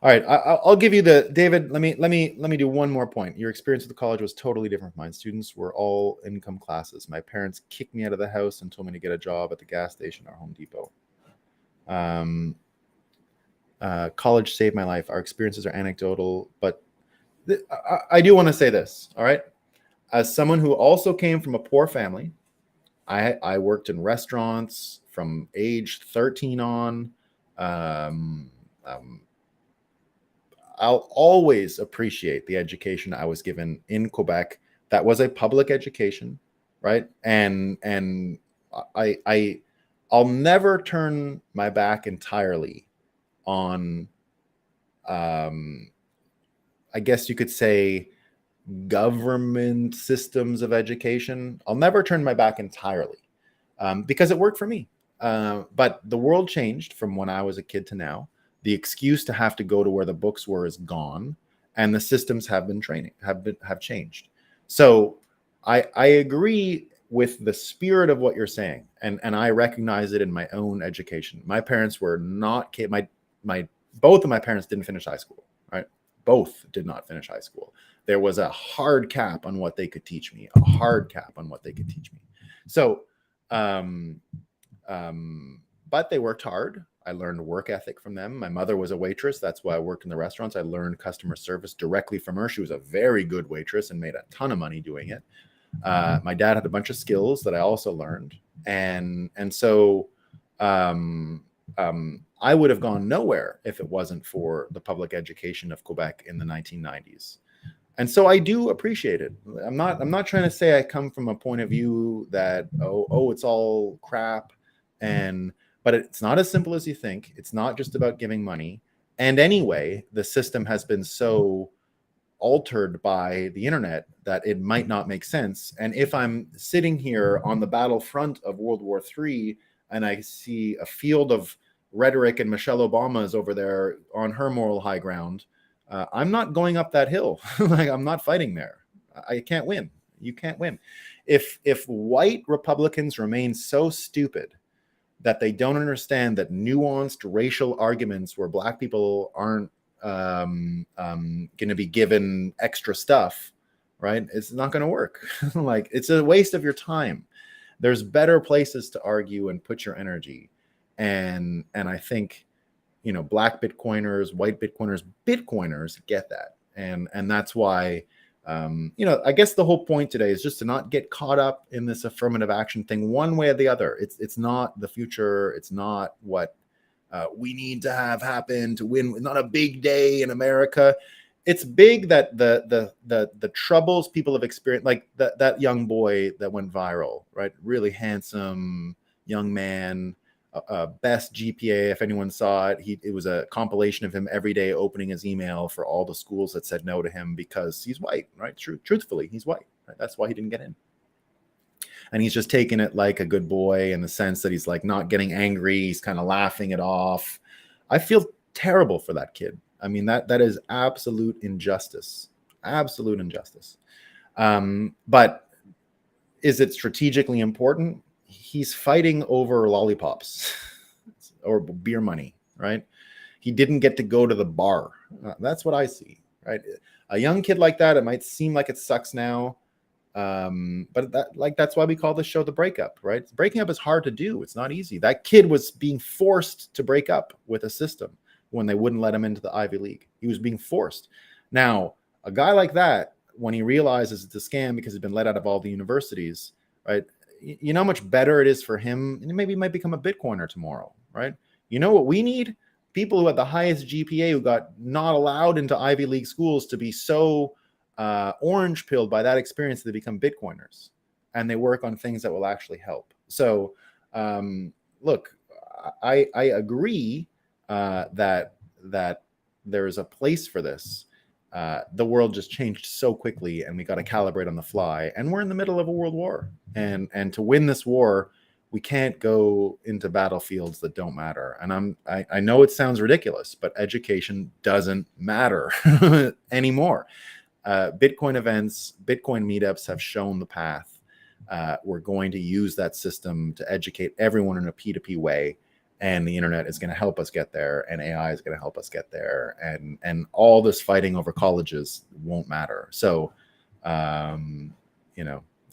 All right, I'll give you David. Let me do one more point. Your experience with the college was totally different from mine. Students were all income classes. My parents kicked me out of the house and told me to get a job at the gas station or Home Depot. College saved my life. Our experiences are anecdotal, but I do want to say this. All right, as someone who also came from a poor family, I worked in restaurants from age 13 on. I'll always appreciate the education I was given in Quebec. That was a public education, right? And I'll never turn my back entirely on, I guess you could say, government systems of education. I'll never turn my back entirely because it worked for me. But the world changed from when I was a kid to now. The excuse to have to go to where the books were is gone, and the systems have changed. So I agree with the spirit of what you're saying, and I recognize it in my own education. My parents were not both of my parents didn't finish high school, right? Both did not finish high school. There was a hard cap on what they could teach me. So, but they worked hard. I learned work ethic from them. My mother was a waitress. That's why I worked in the restaurants. I learned customer service directly from her. She was a very good waitress and made a ton of money doing it. My dad had a bunch of skills that I also learned. And so I would have gone nowhere if it wasn't for the public education of Quebec in the 1990s. And so I do appreciate it. I'm not trying to say I come from a point of view that, it's all crap. But it's not as simple as you think. It's not just about giving money. And anyway, the system has been so altered by the internet that it might not make sense. And if I'm sitting here on the battlefront of World War III and I see a field of rhetoric and Michelle Obama is over there on her moral high ground, I'm not going up that hill. Like, I'm not fighting there. I can't win. You can't win. If white Republicans remain so stupid that they don't understand that nuanced racial arguments where Black people aren't going to be given extra stuff, right? It's not going to work. Like, it's a waste of your time. There's better places to argue and put your energy. And I think, Black Bitcoiners, white Bitcoiners get that. And that's why, I guess the whole point today is just to not get caught up in this affirmative action thing one way or the other. It's not the future. It's not what we need to have happen to win. It's not a big day in America. It's big that the troubles people have experienced, like that young boy that went viral, right? Really handsome young man, best GPA. If anyone saw it, it was a compilation of him every day opening his email for all the schools that said no to him because he's white, right? Truthfully, he's white. Right? That's why he didn't get in. And he's just taking it like a good boy in the sense that he's like not getting angry. He's kind of laughing it off. I feel terrible for that kid. I mean, that is absolute injustice. Absolute injustice. But is it strategically important? He's fighting over lollipops or beer money, right? He didn't get to go to the bar. That's what I see, right? A young kid like that, it might seem like it sucks now. But that's why we call this show The Breakup, right? Breaking up is hard to do. It's not easy. That kid was being forced to break up with a system when they wouldn't let him into the Ivy League. He was being forced. Now, a guy like that, when he realizes it's a scam because he's been let out of all the universities, right? You know how much better it is for him, and maybe he might become a Bitcoiner tomorrow, right? You know what we need? People who had the highest GPA who got not allowed into Ivy League schools to be so orange pilled by that experience, they become Bitcoiners and they work on things that will actually help. So look, I agree that there is a place for this. The world just changed so quickly and we got to calibrate on the fly, and we're in the middle of a world war, and to win this war we can't go into battlefields that don't matter. And I know it sounds ridiculous, but education doesn't matter anymore. Bitcoin events, Bitcoin meetups have shown the path. We're going to use that system to educate everyone in a P2P way, and the internet is going to help us get there, and AI is going to help us get there, and all this fighting over colleges won't matter. So,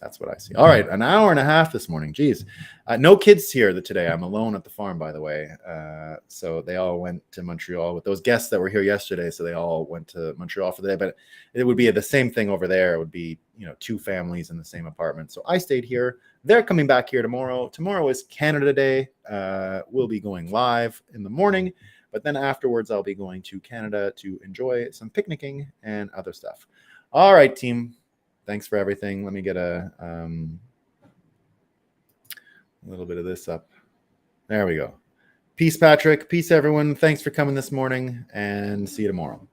that's what I see. All right, an hour and a half this morning. Geez, no kids here today. I'm alone at the farm, by the way. So they all went to Montreal with those guests that were here yesterday. So they all went to Montreal for the day. But it would be the same thing over there. It would be, two families in the same apartment. So I stayed here. They're coming back here tomorrow. Tomorrow is Canada Day. We'll be going live in the morning, but then afterwards I'll be going to Canada to enjoy some picnicking and other stuff. All right, team. Thanks for everything. Let me get a little bit of this up. There we go. Peace, Patrick. Peace, everyone. Thanks for coming this morning, and see you tomorrow.